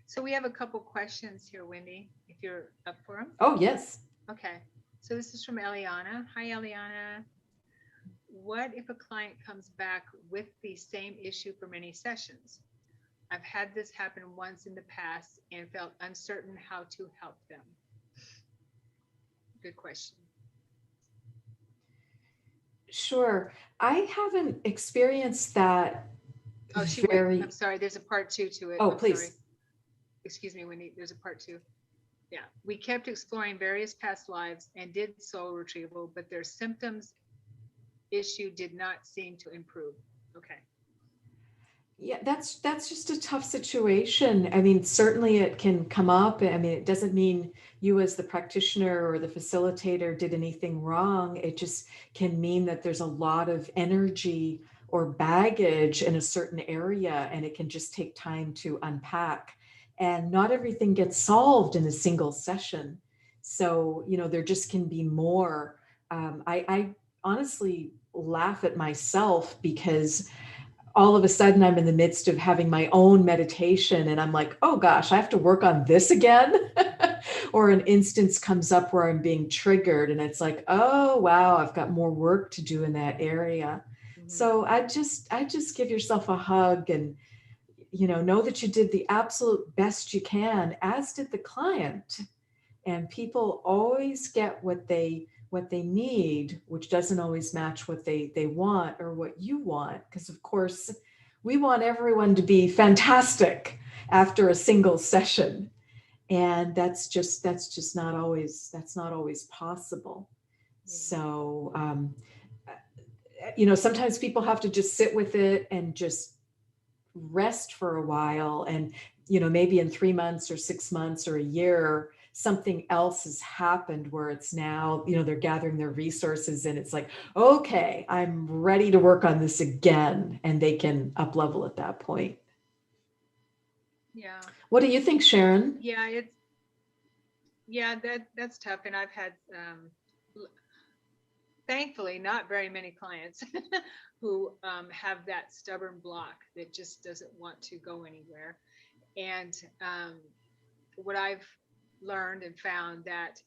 So we have a couple questions here, Wendy, if you're up for them. oh, yes. Okay. So this is from Eliana. Hi, Eliana. What if a client comes back with the same issue for many sessions? I've had this happen once in the past and felt uncertain how to help them. Good question. Sure. I haven't experienced that Oh, wait, I'm very, sorry. There's a part two to it. oh, I'm sorry. please. Excuse me, Wendy. There's a part two. Yeah. We kept exploring various past lives and did soul retrieval, but their symptoms issue did not seem to improve. Okay. Yeah, that's just a tough situation. I mean, certainly it can come up. I mean, it doesn't mean you as the practitioner or the facilitator did anything wrong. It just can mean that there's a lot of energy or baggage in a certain area, and it can just take time to unpack. And not everything gets solved in a single session. So, there just can be more. I honestly laugh at myself because all of a sudden I'm in the midst of having my own meditation and I'm like, oh gosh, I have to work on this again. Or an instance comes up where I'm being triggered and it's like, oh wow, I've got more work to do in that area. Mm-hmm. So I just give yourself a hug and know that you did the absolute best you can, as did the client. And people always get what they need, which doesn't always match what they want or what you want, because of course we want everyone to be fantastic after a single session, and that's not always possible. Yeah. So sometimes people have to just sit with it and just rest for a while, and maybe in 3 months or 6 months or a year something else has happened where it's now they're gathering their resources and it's like, okay, I'm ready to work on this again, and they can up level at that point. Yeah. What do you think, Sharon? Yeah. That's tough. And I've had, thankfully, not very many clients who have that stubborn block that just doesn't want to go anywhere. And what I've learned and found, that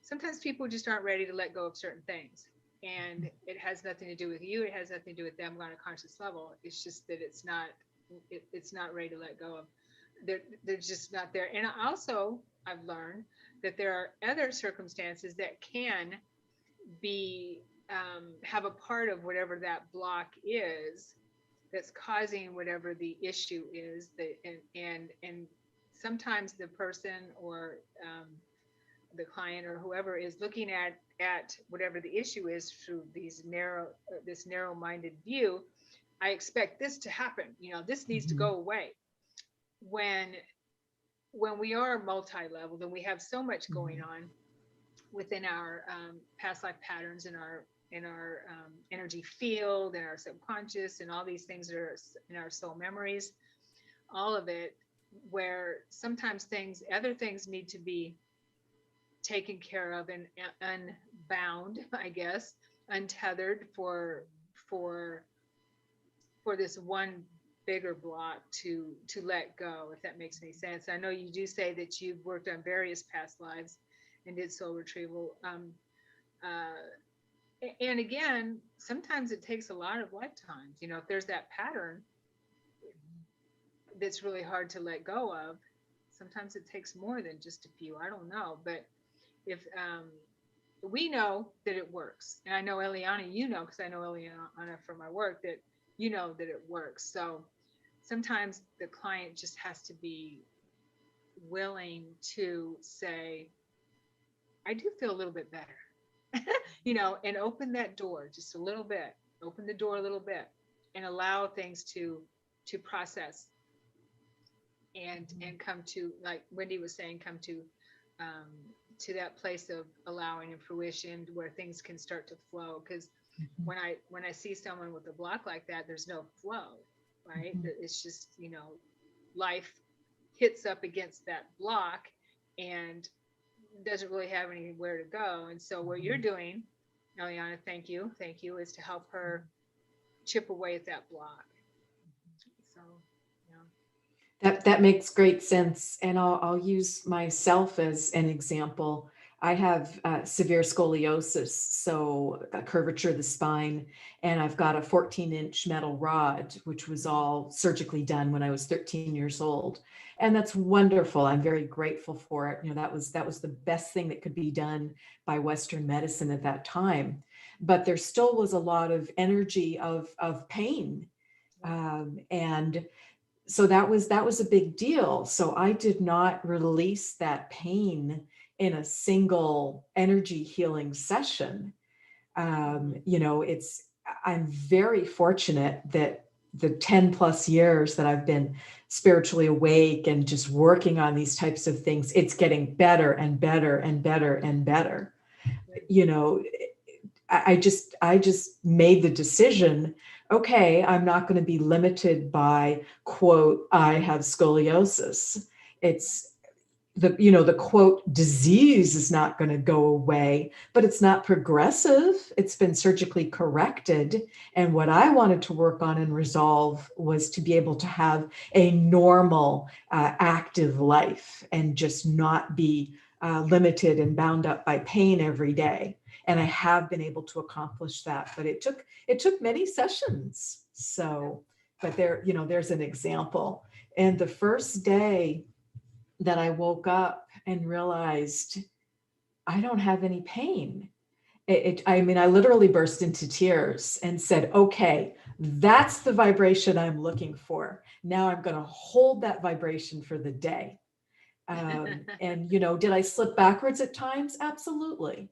sometimes people just aren't ready to let go of certain things. And it has nothing to do with you. It has nothing to do with them on a conscious level. It's just that it's not ready to let go of. They're just not there. And also, I've learned that there are other circumstances that can be, have a part of whatever that block is that's causing whatever the issue is, that and sometimes the person, or the client or whoever is looking at whatever the issue is through this narrow-minded view. I expect this to happen, this needs to Mhm. go away. When when we are multi-leveled and we have so much going Mhm. on within our past life patterns, in our energy field, in our subconscious, and all these things that are in our soul memories, all of it, where sometimes other things need to be taken care of and unbound, I guess, untethered for for this one bigger block to let go, if that makes any sense. I know you do say that you've worked on various past lives and did soul retrieval. And again, sometimes it takes a lot of lifetimes. If there's that pattern that's really hard to let go of, Sometimes it takes more than just a few. I don't know, but if we know that it works, and I know Eliana, you know, because I know Eliana from my work, that you know that it works. So sometimes the client just has to be willing to say, I do feel a little bit better, and open that door just a little bit, open the door a little bit, and allow things to process and come to, like Wendy was saying, come um, to that place of allowing and fruition where things can start to flow. Because Mhm. when I see someone with a block like that, there's no flow, right? Mhm. It's just, life hits up against that block and doesn't really have anywhere to go. And so what you're Mhm. doing, Eliana, thank you, is to help her chip away at that block. So, yeah. That makes great sense, and I'll use myself as an example. I have severe scoliosis, so a curvature of the spine, and I've got a 14-inch metal rod, which was all surgically done when I was 13 years old, and that's wonderful. I'm very grateful for it. That was the best thing that could be done by Western medicine at that time, but there still was a lot of energy of pain, Yeah. and so that was a big deal. So I did not release that pain in a single energy healing session. Mhm. It's I'm very fortunate that the 10 plus years that I've been spiritually awake and just working on these types of things, it's getting better and better and better and better. Good. you know I just made the decision, okay, I'm not going to be limited by, quote, I have scoliosis. It's the quote, disease is not going to go away, but it's not progressive. It's been surgically corrected. And what I wanted to work on and resolve was to be able to have a normal, active life and just not be limited and bound up by pain every day. And I have been able to accomplish that, but it took many sessions. Yeah. So, but there's an example. And the first day that I woke up and realized I don't have any pain. I mean, I literally burst into tears and said, okay, that's the vibration I'm looking for. Now I'm going to hold that vibration for the day. And, did I slip backwards at times? Absolutely.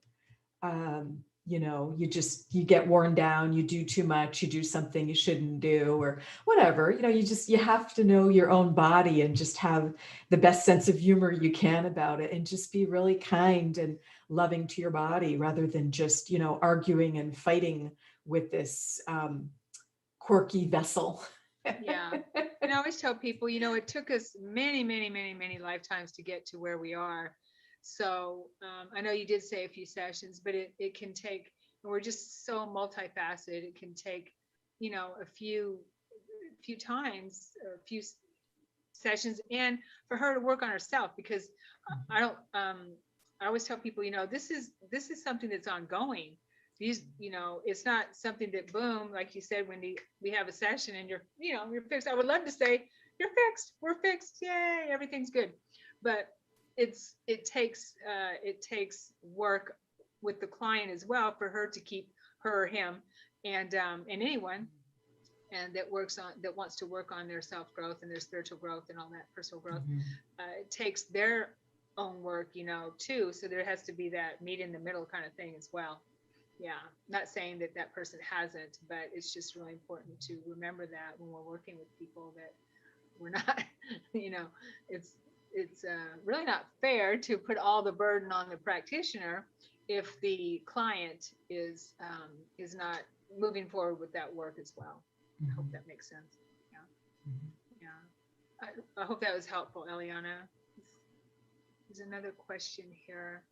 You get worn down, you do too much, you do something you shouldn't do, or whatever. You have to know your own body and just have the best sense of humor you can about it, and just be really kind and loving to your body rather than just, arguing and fighting with this quirky vessel. Yeah. And I always tell people, it took us many, many, many, many lifetimes to get to where we are. So I know you did say a few sessions, but it can take, and we're just so multifaceted. It can take, a few times or a few sessions, and for her to work on herself, because I don't, I always tell people, this is something that's ongoing. It's not something that, boom, like you said, Wendy, we have a session and you're fixed. I would love to say you're fixed, we're fixed, yay, everything's good. But it takes work with the client as well, for her to keep her or him, and anyone, and that wants to work on their self growth and their spiritual growth and all that personal growth. Mhm. It takes their own work, too. So there has to be that meet in the middle kind of thing as well. Yeah, not saying that that person hasn't, but it's just really important to remember that when we're working with people, that we're not, you know, it's really not fair to put all the burden on the practitioner if the client is not moving forward with that work as well. I hope Mhm. that makes sense. Yeah, Mhm. yeah. I hope that was helpful, Eliana. There's another question here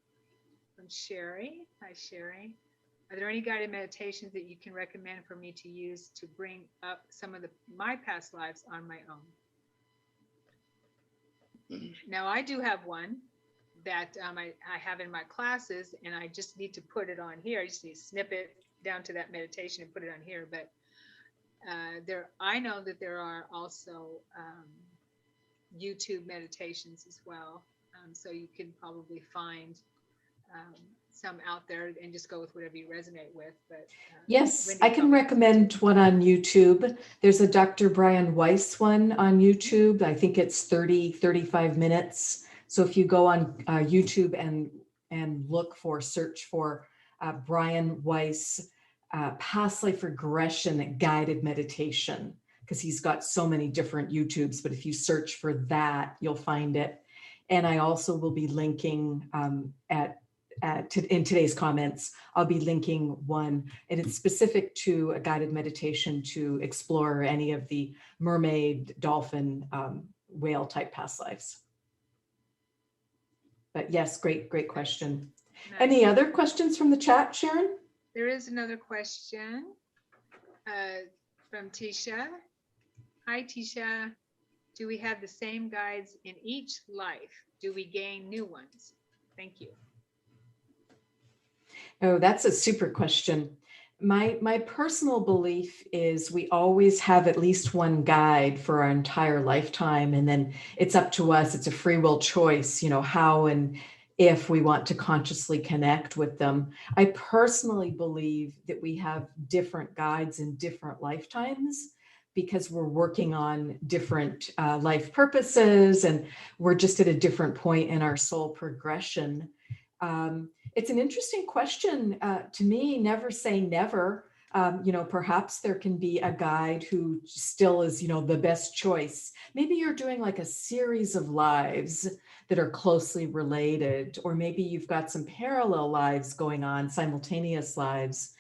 from Sherry. Hi, Sherry. Are there any guided meditations that you can recommend for me to use to bring up some of my past lives on my own? Now, I do have one that I have in my classes, and I just need to put it on here. I just need to snip it down to that meditation and put it on here. But I know that there are also YouTube meditations as well. So you can probably find um, some out there and just go with whatever you resonate with. But Yes, I Wendy can probably has some recommend too. one on YouTube. There's a Dr. Brian Weiss one on YouTube. I think it's 35 minutes. So if you go on YouTube and search for Brian Weiss past life regression guided meditation, because he's got so many different YouTubes, but if you search for that, you'll find it. And I also will be linking in today's comments, I'll be linking one, and it's specific to a guided meditation to explore any of the mermaid, dolphin, whale type past lives. But yes, great question. Nice. Any other questions from the chat, Sharon? There is another question from Tisha. Hi, Tisha. Do we have the same guides in each life? Do we gain new ones? Thank you. Oh, that's a super question. My personal belief is we always have at least one guide for our entire lifetime, and then it's up to us. It's a free will choice, how and if we want to consciously connect with them. I personally believe that we have different guides in different lifetimes because we're working on different life purposes, and we're just at a different point in our soul progression. It's an interesting question to me. Never say never. Perhaps there can be a guide who still is, the best choice. Maybe you're doing like a series of lives that are closely related, or maybe you've got some parallel lives going on, simultaneous lives,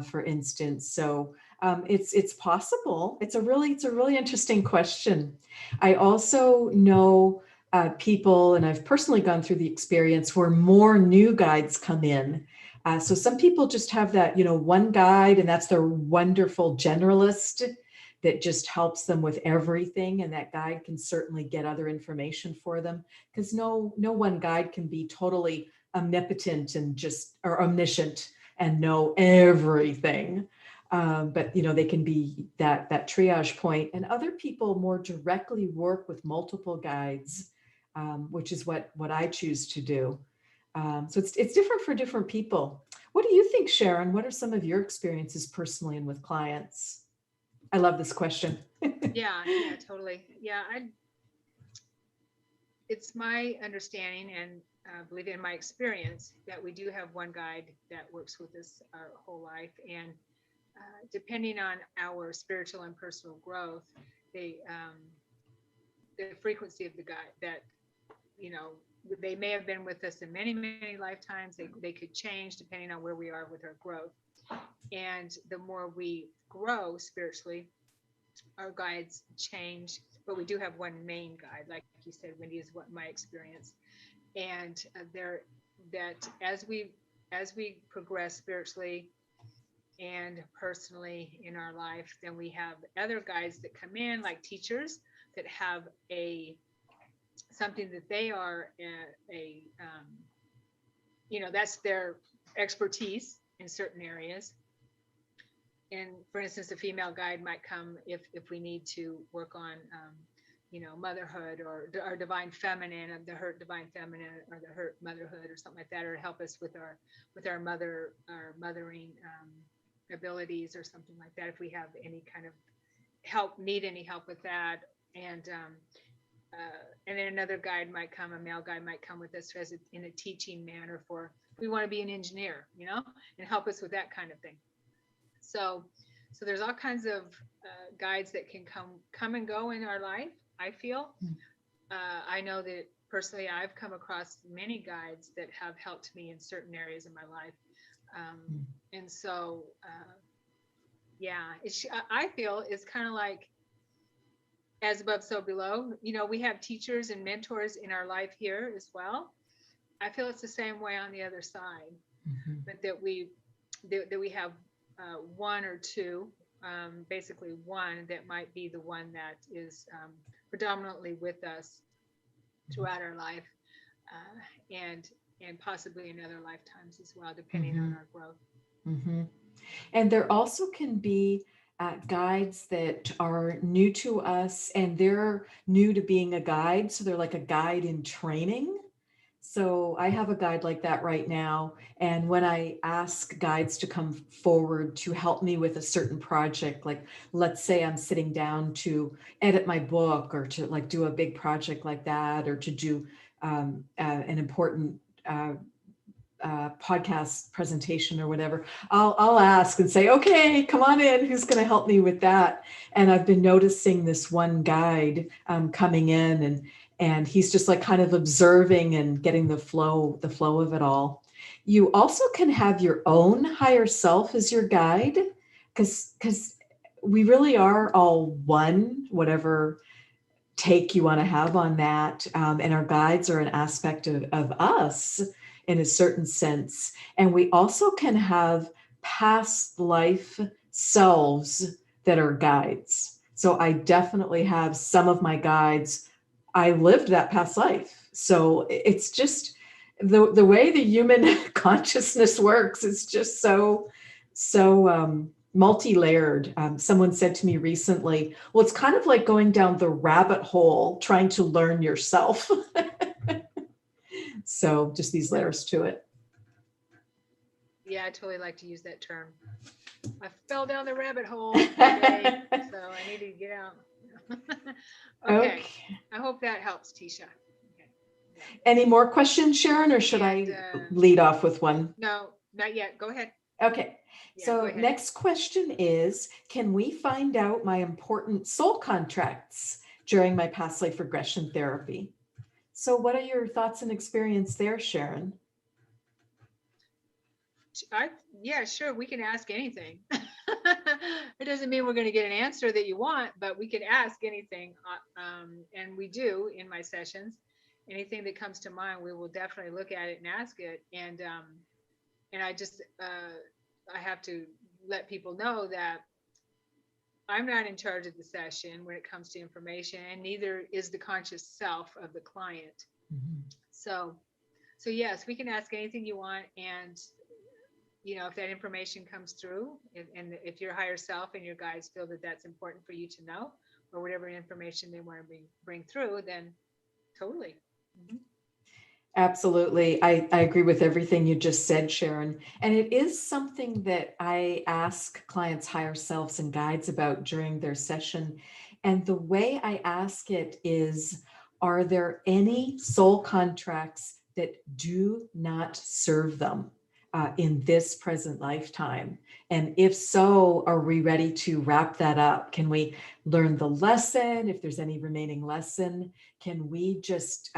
for instance. So it's possible. It's a really interesting question. I also know people, and I've personally gone through the experience where more new guides come in. So some people just have that, one guide, and that's their wonderful generalist that just helps them with everything. And that guide can certainly get other information for them, because no one guide can be totally omnipotent or omniscient and know everything. But they can be that triage point, and other people more directly work with multiple guides, which is what I choose to do. So it's different for different people. What do you think, Sharon? What are some of your experiences personally and with clients? I love this question. Yeah, totally. Yeah, it's my understanding and believe in my experience that we do have one guide that works with us our whole life, and depending on our spiritual and personal growth, the frequency of the guide that they may have been with us in many lifetimes. They could change depending on where we are with our growth, and the more we grow spiritually, our guides change. But we do have one main guide, like you said, Wendy, is what my experience. And that as we progress spiritually and personally in our life, then we have other guides that come in, like teachers that have something that they are that's their expertise in certain areas. And for instance, a female guide might come if we need to work on motherhood or divine feminine, the hurt divine feminine, or the hurt motherhood, or something like that, or help us with our mothering abilities or something like that, if we have any kind of need any help with that. And then another guide might come, a male guide might come with us in a teaching manner, for we want to be an engineer, and help us with that kind of thing. So there's all kinds of guides that can come and go in our life, I feel. I know that personally I've come across many guides that have helped me in certain areas of my life. And so, I feel it's kind of like as above, so below. We have teachers and mentors in our life here as well. I feel it's the same way on the other side, but that we have one or two, basically one that might be the one that is predominantly with us throughout our life, and possibly in other lifetimes as well, depending on our growth. And there also can be guides that are new to us, and they're new to being a guide. So they're like a guide in training. So I have a guide like that right now. And when I ask guides to come forward to help me with a certain project, like let's say I'm sitting down to edit my book, or to like do a big project like that, or to do an important podcast presentation or whatever, I'll ask and say, okay, come on in, who's going to help me with that? And I've been noticing this one guide coming in, and he's just like kind of observing and getting the flow of it all. You also can have your own higher self as your guide, because we really are all one, whatever take you want to have on that. And our guides are an aspect of us in a certain sense. And we also can have past life selves that are guides. So I definitely have some of my guides. I lived that past life. So it's just the way the human consciousness works. It's just so multi-layered. Someone said to me recently, well, it's kind of like going down the rabbit hole trying to learn yourself. So just these layers to it. Yeah, I totally like to use that term. I fell down the rabbit hole today, so I need to get out. Okay. I hope that helps, Tisha. Okay. Yeah. Any more questions, Sharon, or should I lead off with one? No, not yet. Go ahead. Okay. Yeah, so next question is, can we find out my important soul contracts during my past life regression therapy? So what are your thoughts and experience there, Sharon? Yeah, sure. We can ask anything. It doesn't mean we're going to get an answer that you want, but we can ask anything. And we do in my sessions. Anything that comes to mind, we will definitely look at it and ask it. And I just, I have to let people know that I'm not in charge of the session when it comes to information, and neither is the conscious self of the client. Mm-hmm. So yes, we can ask anything you want. And if that information comes through, and if your higher self and your guides feel that that's important for you to know, or whatever information they want to bring through, then totally. Mm-hmm. Absolutely. I agree with everything you just said, Sharon. And it is something that I ask clients' higher selves and guides about during their session. And the way I ask it is, are there any soul contracts that do not serve them in this present lifetime? And if so, are we ready to wrap that up? Can we learn the lesson? If there's any remaining lesson, can we just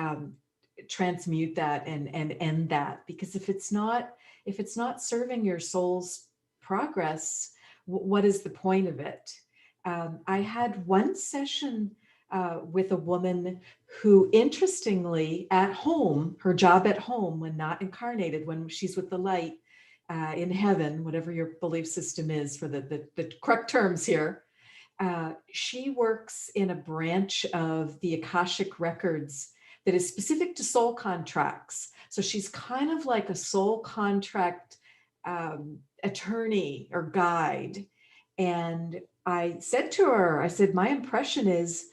transmute that and end that? Because if it's not serving your soul's progress, what is the point of it? I had one session with a woman who, interestingly, at home, her job at home, when not incarnated, when she's with the light in heaven, whatever your belief system is for the correct terms here, she works in a branch of the Akashic records that is specific to soul contracts. So she's kind of like a soul contract attorney or guide. And I said to her, I said, my impression is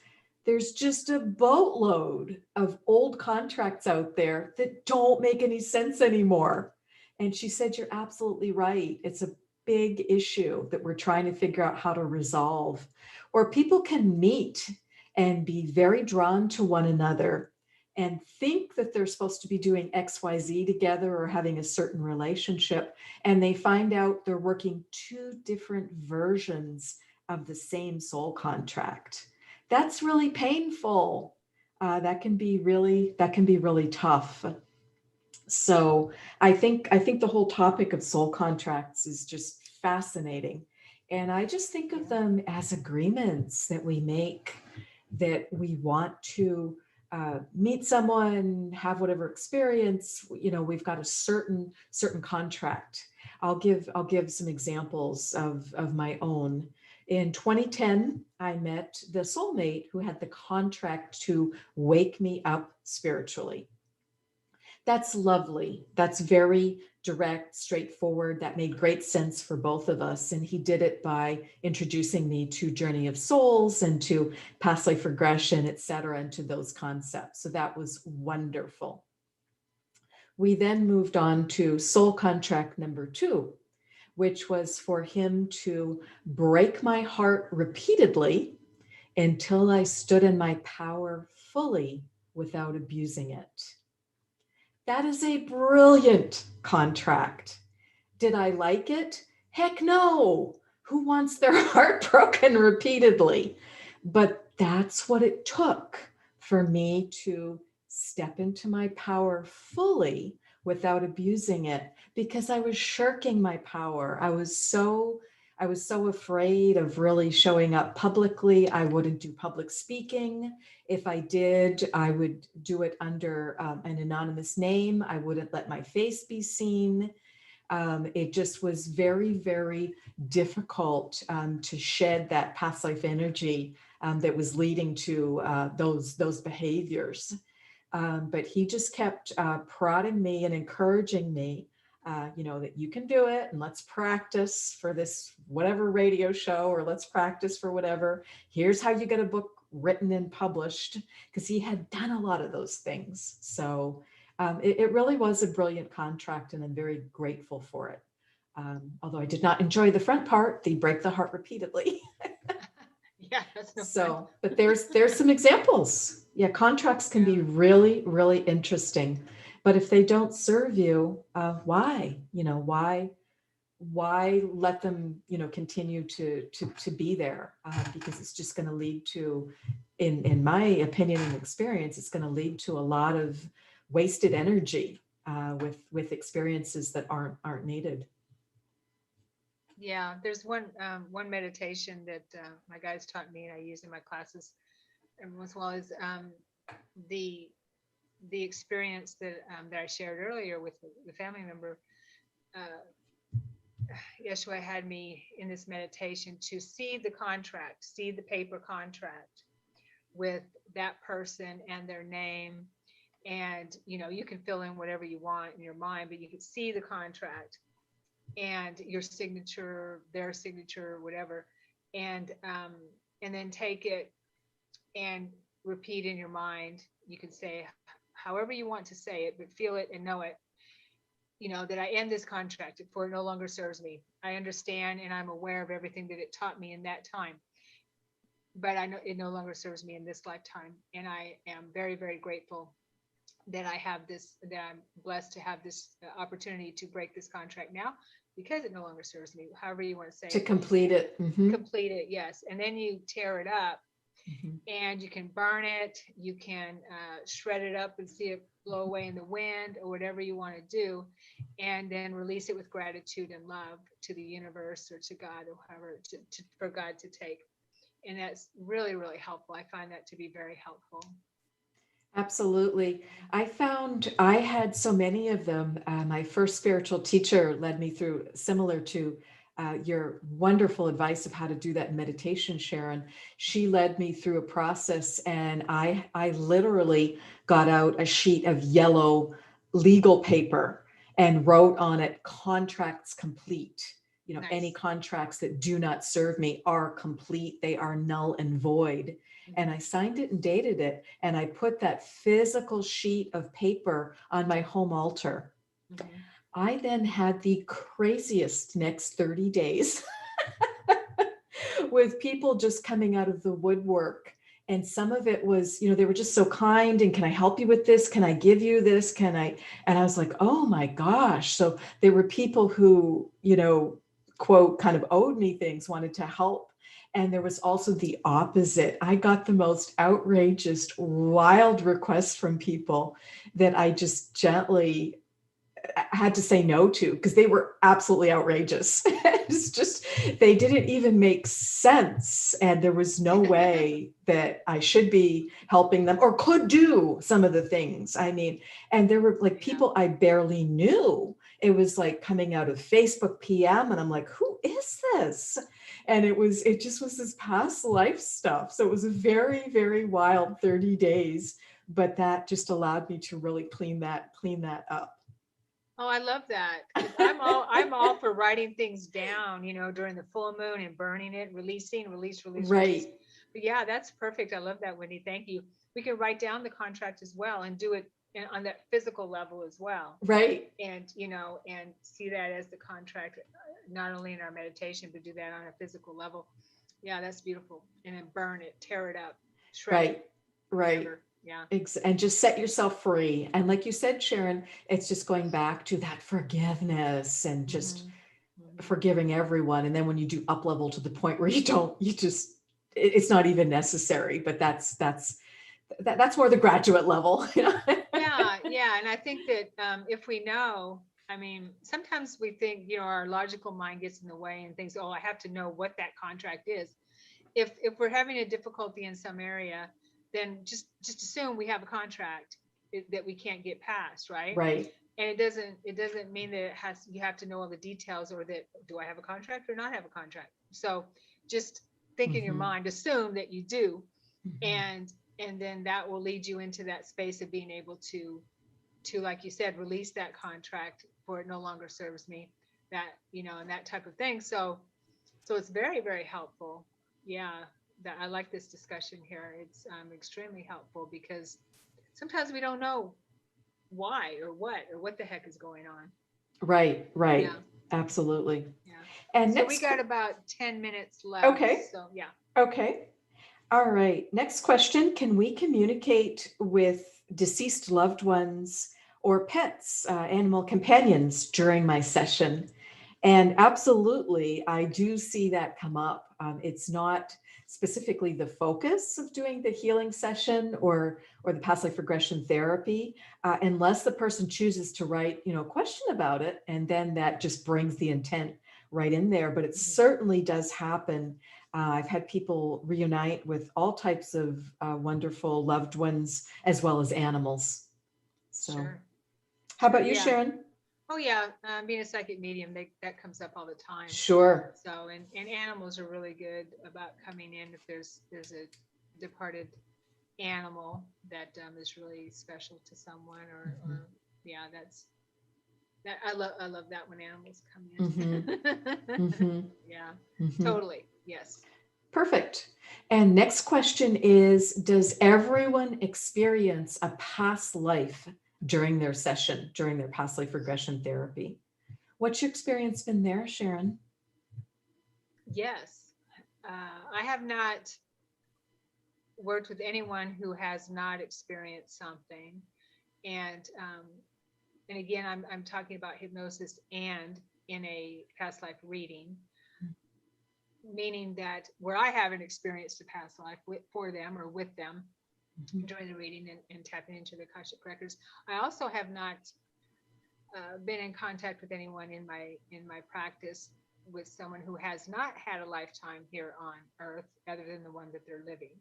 there's just a boatload of old contracts out there that don't make any sense anymore. And she said, you're absolutely right. It's a big issue that we're trying to figure out how to resolve. Or people can meet and be very drawn to one another and think that they're supposed to be doing XYZ together or having a certain relationship. And they find out they're working two different versions of the same soul contract. That's really painful. That can be really tough. So I think the whole topic of soul contracts is just fascinating. And I just think of them as agreements that we make, that we want to meet someone, have whatever experience, we've got a certain contract. I'll give some examples of my own. In 2010, I met the soulmate who had the contract to wake me up spiritually. That's lovely. That's very direct, straightforward, that made great sense for both of us. And he did it by introducing me to Journey of Souls and to past life regression, et cetera, and to those concepts. So that was wonderful. We then moved on to soul contract number 2, which was for him to break my heart repeatedly until I stood in my power fully without abusing it. That is a brilliant contract. Did I like it? Heck no. Who wants their heart broken repeatedly? But that's what it took for me to step into my power fully without abusing it, because I was shirking my power. I was so afraid of really showing up publicly. I wouldn't do public speaking. If I did, I would do it under an anonymous name. I wouldn't let my face be seen. It just was very, very difficult to shed that past life energy that was leading to those behaviors. But he just kept prodding me and encouraging me, that you can do it, and let's practice for this whatever radio show, or let's practice for whatever. Here's how you get a book written and published, because he had done a lot of those things. So it really was a brilliant contract, and I'm very grateful for it. Although I did not enjoy the front part, the break the heart repeatedly. Yeah, that's no fun. So, but there's some examples. Yeah, contracts can be really, really interesting. But if they don't serve you, why? Why let them, continue to be there? Because it's just going to lead to, in my opinion and experience, it's going to lead to a lot of wasted energy with experiences that aren't needed. Yeah, there's one meditation that my guys taught me and I use in my classes every once in a while, is the experience that I shared earlier with the family member. Yeshua had me in this meditation to see the contract, see the paper contract with that person and their name. And, you can fill in whatever you want in your mind, but you can see the contract and your signature, their signature, whatever. And then take it and repeat in your mind. You can say however you want to say it, but feel it and know it. That I end this contract, for it no longer serves me. I understand and I'm aware of everything that it taught me in that time, but I know it no longer serves me in this lifetime. And I am very, very grateful that that I'm blessed to have this opportunity to break this contract now, because it no longer serves me, however you want to say To complete it. Mm-hmm. Complete it, yes. And then you tear it up. Mm-hmm. And you can burn it, you can shred it up and see it blow away in the wind, or whatever you want to do, and then release it with gratitude and love to the universe or to God, or however, for God to take. And that's really, really helpful. I find that to be very helpful. Absolutely. I found I had so many of them. My first spiritual teacher led me through, similar to your wonderful advice of how to do that in meditation, Sharon. She led me through a process, and I literally got out a sheet of yellow legal paper and wrote on it, contracts complete. Nice. Any contracts that do not serve me are complete. They are null and void. And I signed it and dated it. And I put that physical sheet of paper on my home altar. Mm-hmm. I then had the craziest next 30 days with people just coming out of the woodwork. And some of it was, they were just so kind. And can I help you with this? Can I give you this? And I was like, oh my gosh. So there were people who, quote, kind of owed me things, wanted to help. And there was also the opposite. I got the most outrageous, wild requests from people that I just gently had to say no to, because they were absolutely outrageous. It's just, they didn't even make sense. And there was no way that I should be helping them or could do some of the things. I mean, and there were like people I barely knew. It was like coming out of Facebook PM, and I'm like, who is this? And it just was this past life stuff. So it was a very, very wild 30 days, but that just allowed me to really clean that up. Oh, I love that. 'Cause I'm all for writing things down, during the full moon and burning it, releasing, release, release, release. Right, But yeah, that's perfect. I love that, Wendy. Thank you. We can write down the contract as well and do it on that physical level as well. right, And, and see that as the contract, not only in our meditation, but do that on a physical level. Yeah, that's beautiful. And then burn it, tear it up, shred it, right, right. whatever. Yeah. And just set yourself free. And like you said, Sharon, it's just going back to that forgiveness and just Hmm. Hmm. forgiving everyone. And then when you do up level to the point where you just, it's not even necessary, but that's more the graduate level. Yeah, yeah, and I think that if we know, I mean, sometimes we think, our logical mind gets in the way and thinks, oh, I have to know what that contract is. If we're having a difficulty in some area, then just assume we have a contract that we can't get past, right? Right. And it doesn't mean that you have to know all the details, or that, do I have a contract or not have a contract? So just think in your Mhm, mind, assume that you do, mhm. and then that will lead you into that space of being able to, like you said, release that contract, for it no longer serves me, that, and that type of thing. So it's very, very helpful. Yeah, that I like this discussion here. It's extremely helpful, because sometimes we don't know why or what the heck is going on. Right, right. Yeah, Absolutely. yeah. And So we next, got about 10 minutes left. okay, So yeah. okay. All right. Next question. Can we communicate with deceased loved ones or pets, animal companions during my session? And absolutely, I do see that come up. It's not specifically the focus of doing the healing session or the past life regression therapy, unless the person chooses to write, a question about it, and then that just brings the intent right in there. But it Mhm. certainly does happen. I've had people reunite with all types of wonderful loved ones as well as animals. So, Sure. how Sure. about you, Yeah. Sharon? Oh yeah, being a psychic medium, that comes up all the time. Sure. So, and animals are really good about coming in if there's a departed animal that is really special to someone, Mhm. or yeah, that I love that when animals come Mhm. in. Mhm. Yeah, Mhm. totally. Yes. Perfect. And next question is, does everyone experience a past life during their session, during their past life regression therapy? What's your experience been there, Sharon? Yes. I have not worked with anyone who has not experienced something, and and again, I'm talking about hypnosis and in a past life reading, meaning that where I haven't experienced a past life for them or with them Mhm. during the reading, and tapping into the Akashic records. I also have not been in contact with anyone in my practice with someone who has not had a lifetime here on Earth other than the one that they're living.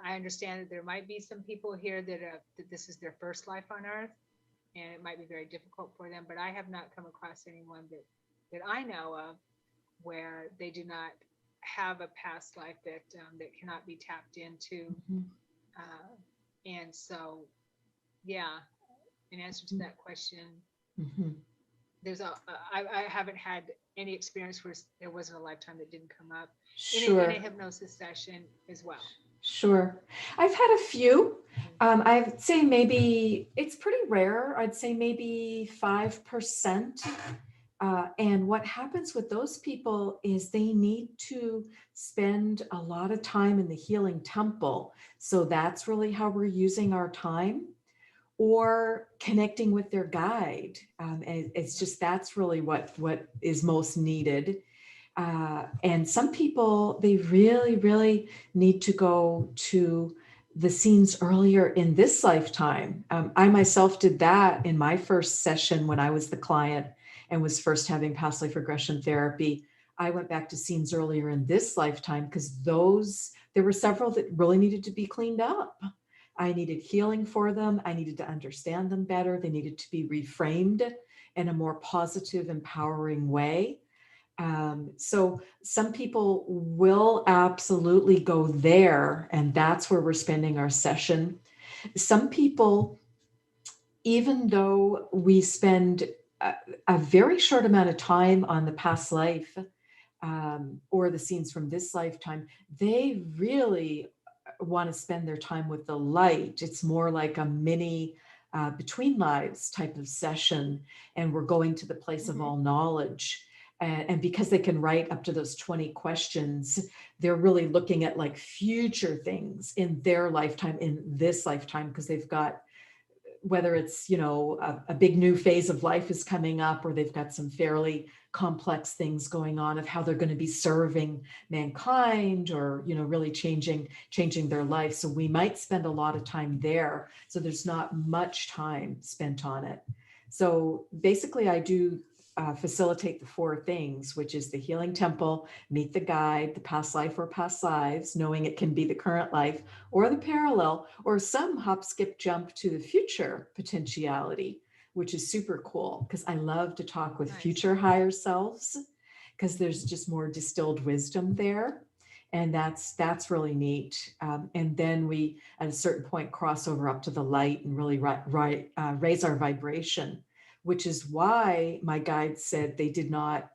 I understand that there might be some people here that this is their first life on Earth, and it might be very difficult for them. But I have not come across anyone that I know of where they do not have a past life that cannot be tapped into. Mhm. Uh, and so, yeah, in answer to that question, Mhm. I haven't had any experience where there wasn't a lifetime that didn't come up in a Sure. hypnosis session as well. Sure. I've had a few. Mhm. I'd say maybe it's pretty rare. I'd say maybe 5%. And what happens with those people is they need to spend a lot of time in the healing temple. So that's really how we're using our time, or connecting with their guide. And it's just that's really what is most needed. And some people, they really, really need to go to the scenes earlier in this lifetime. I myself did that in my first session when I was the client and was first having past life regression therapy. I went back to scenes earlier in this lifetime because there were several that really needed to be cleaned up. I needed healing for them. I needed to understand them better. They needed to be reframed in a more positive, empowering way. So some people will absolutely go there, and that's where we're spending our session. Some people, even though we spend a very short amount of time on the past life, or the scenes from this lifetime, they really want to spend their time with the light. It's more like a mini between lives type of session, and we're going to the place of all knowledge. And because they can write up to those 20 questions, they're really looking at like future things in their lifetime, in this lifetime, because they've got, whether it's, you know, a big new phase of life is coming up, or they've got some fairly complex things going on of how they're going to be serving mankind, or, you know, really changing their life. So we might spend a lot of time there. So there's not much time spent on it. So basically I do facilitate the 4 things, which is the healing temple, meet the guide, the past life or past lives, knowing it can be the current life or the parallel, or some hop, skip, jump to the future potentiality, which is super cool because I love to talk with future higher selves, because there's just more distilled wisdom there. And that's really neat. And then we, at a certain point, cross over up to the light and really raise our vibration, which is why my guides said they did not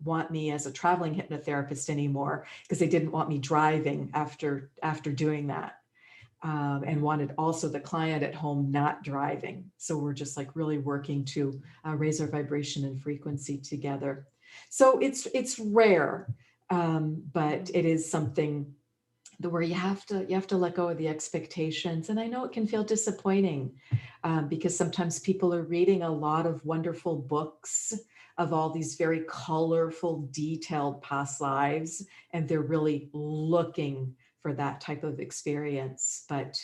want me as a traveling hypnotherapist anymore, because they didn't want me driving after doing that. And wanted also the client at home not driving. So we're just like really working to raise our vibration and frequency together. So it's rare, but it is something where you have to let go of the expectations. And I know it can feel disappointing because sometimes people are reading a lot of wonderful books of all these very colorful, detailed past lives, and they're really looking for that type of experience. But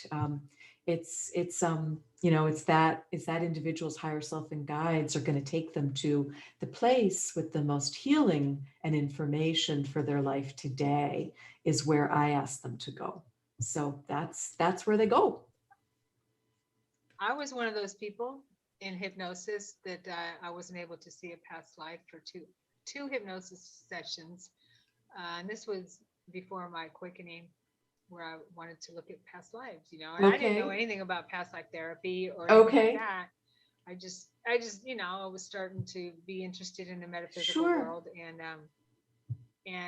it's you know, it's that individual's higher self and guides are going to take them to the place with the most healing and information for their life today, is where I ask them to go. So that's where they go. I was one of those people in hypnosis that I wasn't able to see a past life for two hypnosis sessions, and this was before my quickening, where I wanted to look at past lives, you know, and I didn't know Okay. anything about past life therapy or anything like Okay. that. I just, you know, I was starting to be interested in the metaphysical Sure. world, and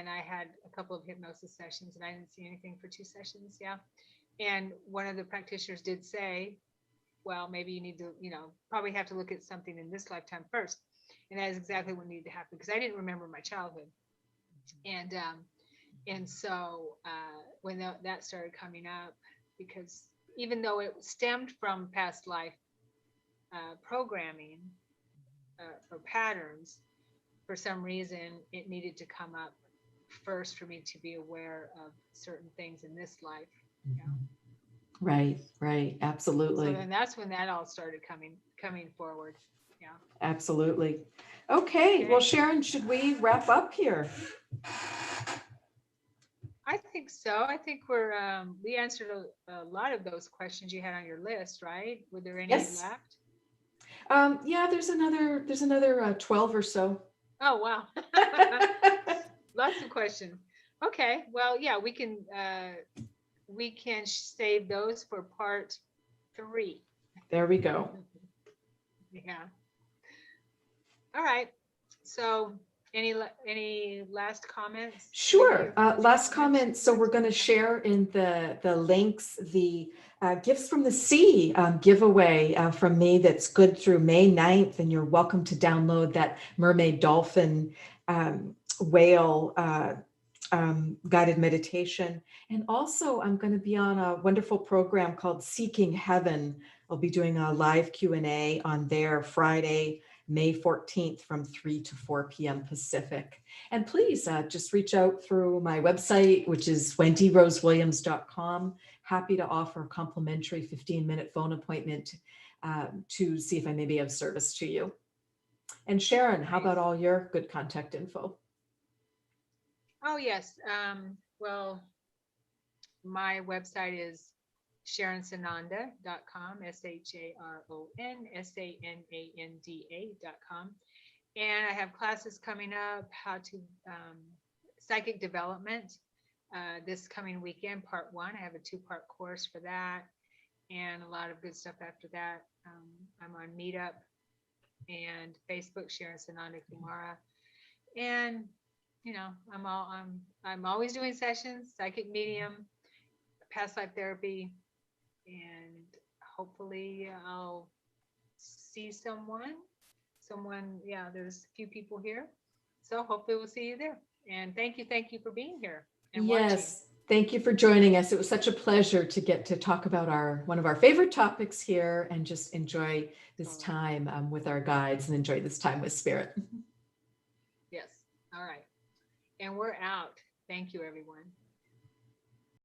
I had a couple of hypnosis sessions, and I didn't see anything for 2 sessions. Yeah, and one of the practitioners did say, well, maybe you need to, you know, probably have to look at something in this lifetime first, and that is exactly what needed to happen, because I didn't remember my childhood, and so when that started coming up, because even though it stemmed from past life programming or patterns, for some reason it needed to come up first for me to be aware of certain things in this life. You know? Right, So absolutely. then that's when that all started coming forward. Yeah. Absolutely. Okay, well, Okay. Sharon, should we wrap up here? I think so. I think we answered a lot of those questions you had on your list, right? Were there any Yes. left? Yeah, there's another 12 or so. Oh, wow. Lots of questions. Okay. Well, yeah, we can save those for part 3. There we go. Yeah. All right. So any last comments, Wendy, Sure. or closing Last comments? comment. So we're going to share in the links the Gifts from the Sea giveaway from me that's good through May 9th. And you're welcome to download that mermaid, dolphin, whale guided meditation. And also I'm going to be on a wonderful program called Seeking Heaven. I'll be doing a live Q&A on there Friday, May 14th from 3 to 4 p.m. Pacific. And please just reach out through my website, which is wendyrosewilliams.com. Happy to offer a complimentary 15-minute phone appointment to see if I may be of service to you. And Sharon, how about all your good contact info? Oh, yes. Well, my website is sharonsananda.com, SharonSananda.com. And I have classes coming up, how to psychic development this coming weekend, part 1. I have a 2-part course for that. and a lot of good stuff after that. I'm on Meetup and Facebook, Sharon Sananda Kumara. And I'm always doing sessions, psychic medium, past life therapy, and hopefully I'll see someone. Yeah, there's a few people here. So hopefully we'll see you there. And thank you for being here and watching. Yes, thank you for joining us. It was such a pleasure to get to talk about one of our favorite topics here and just enjoy this time with our guides and enjoy this time with spirit. Yes. All right. And we're out. Thank you, everyone.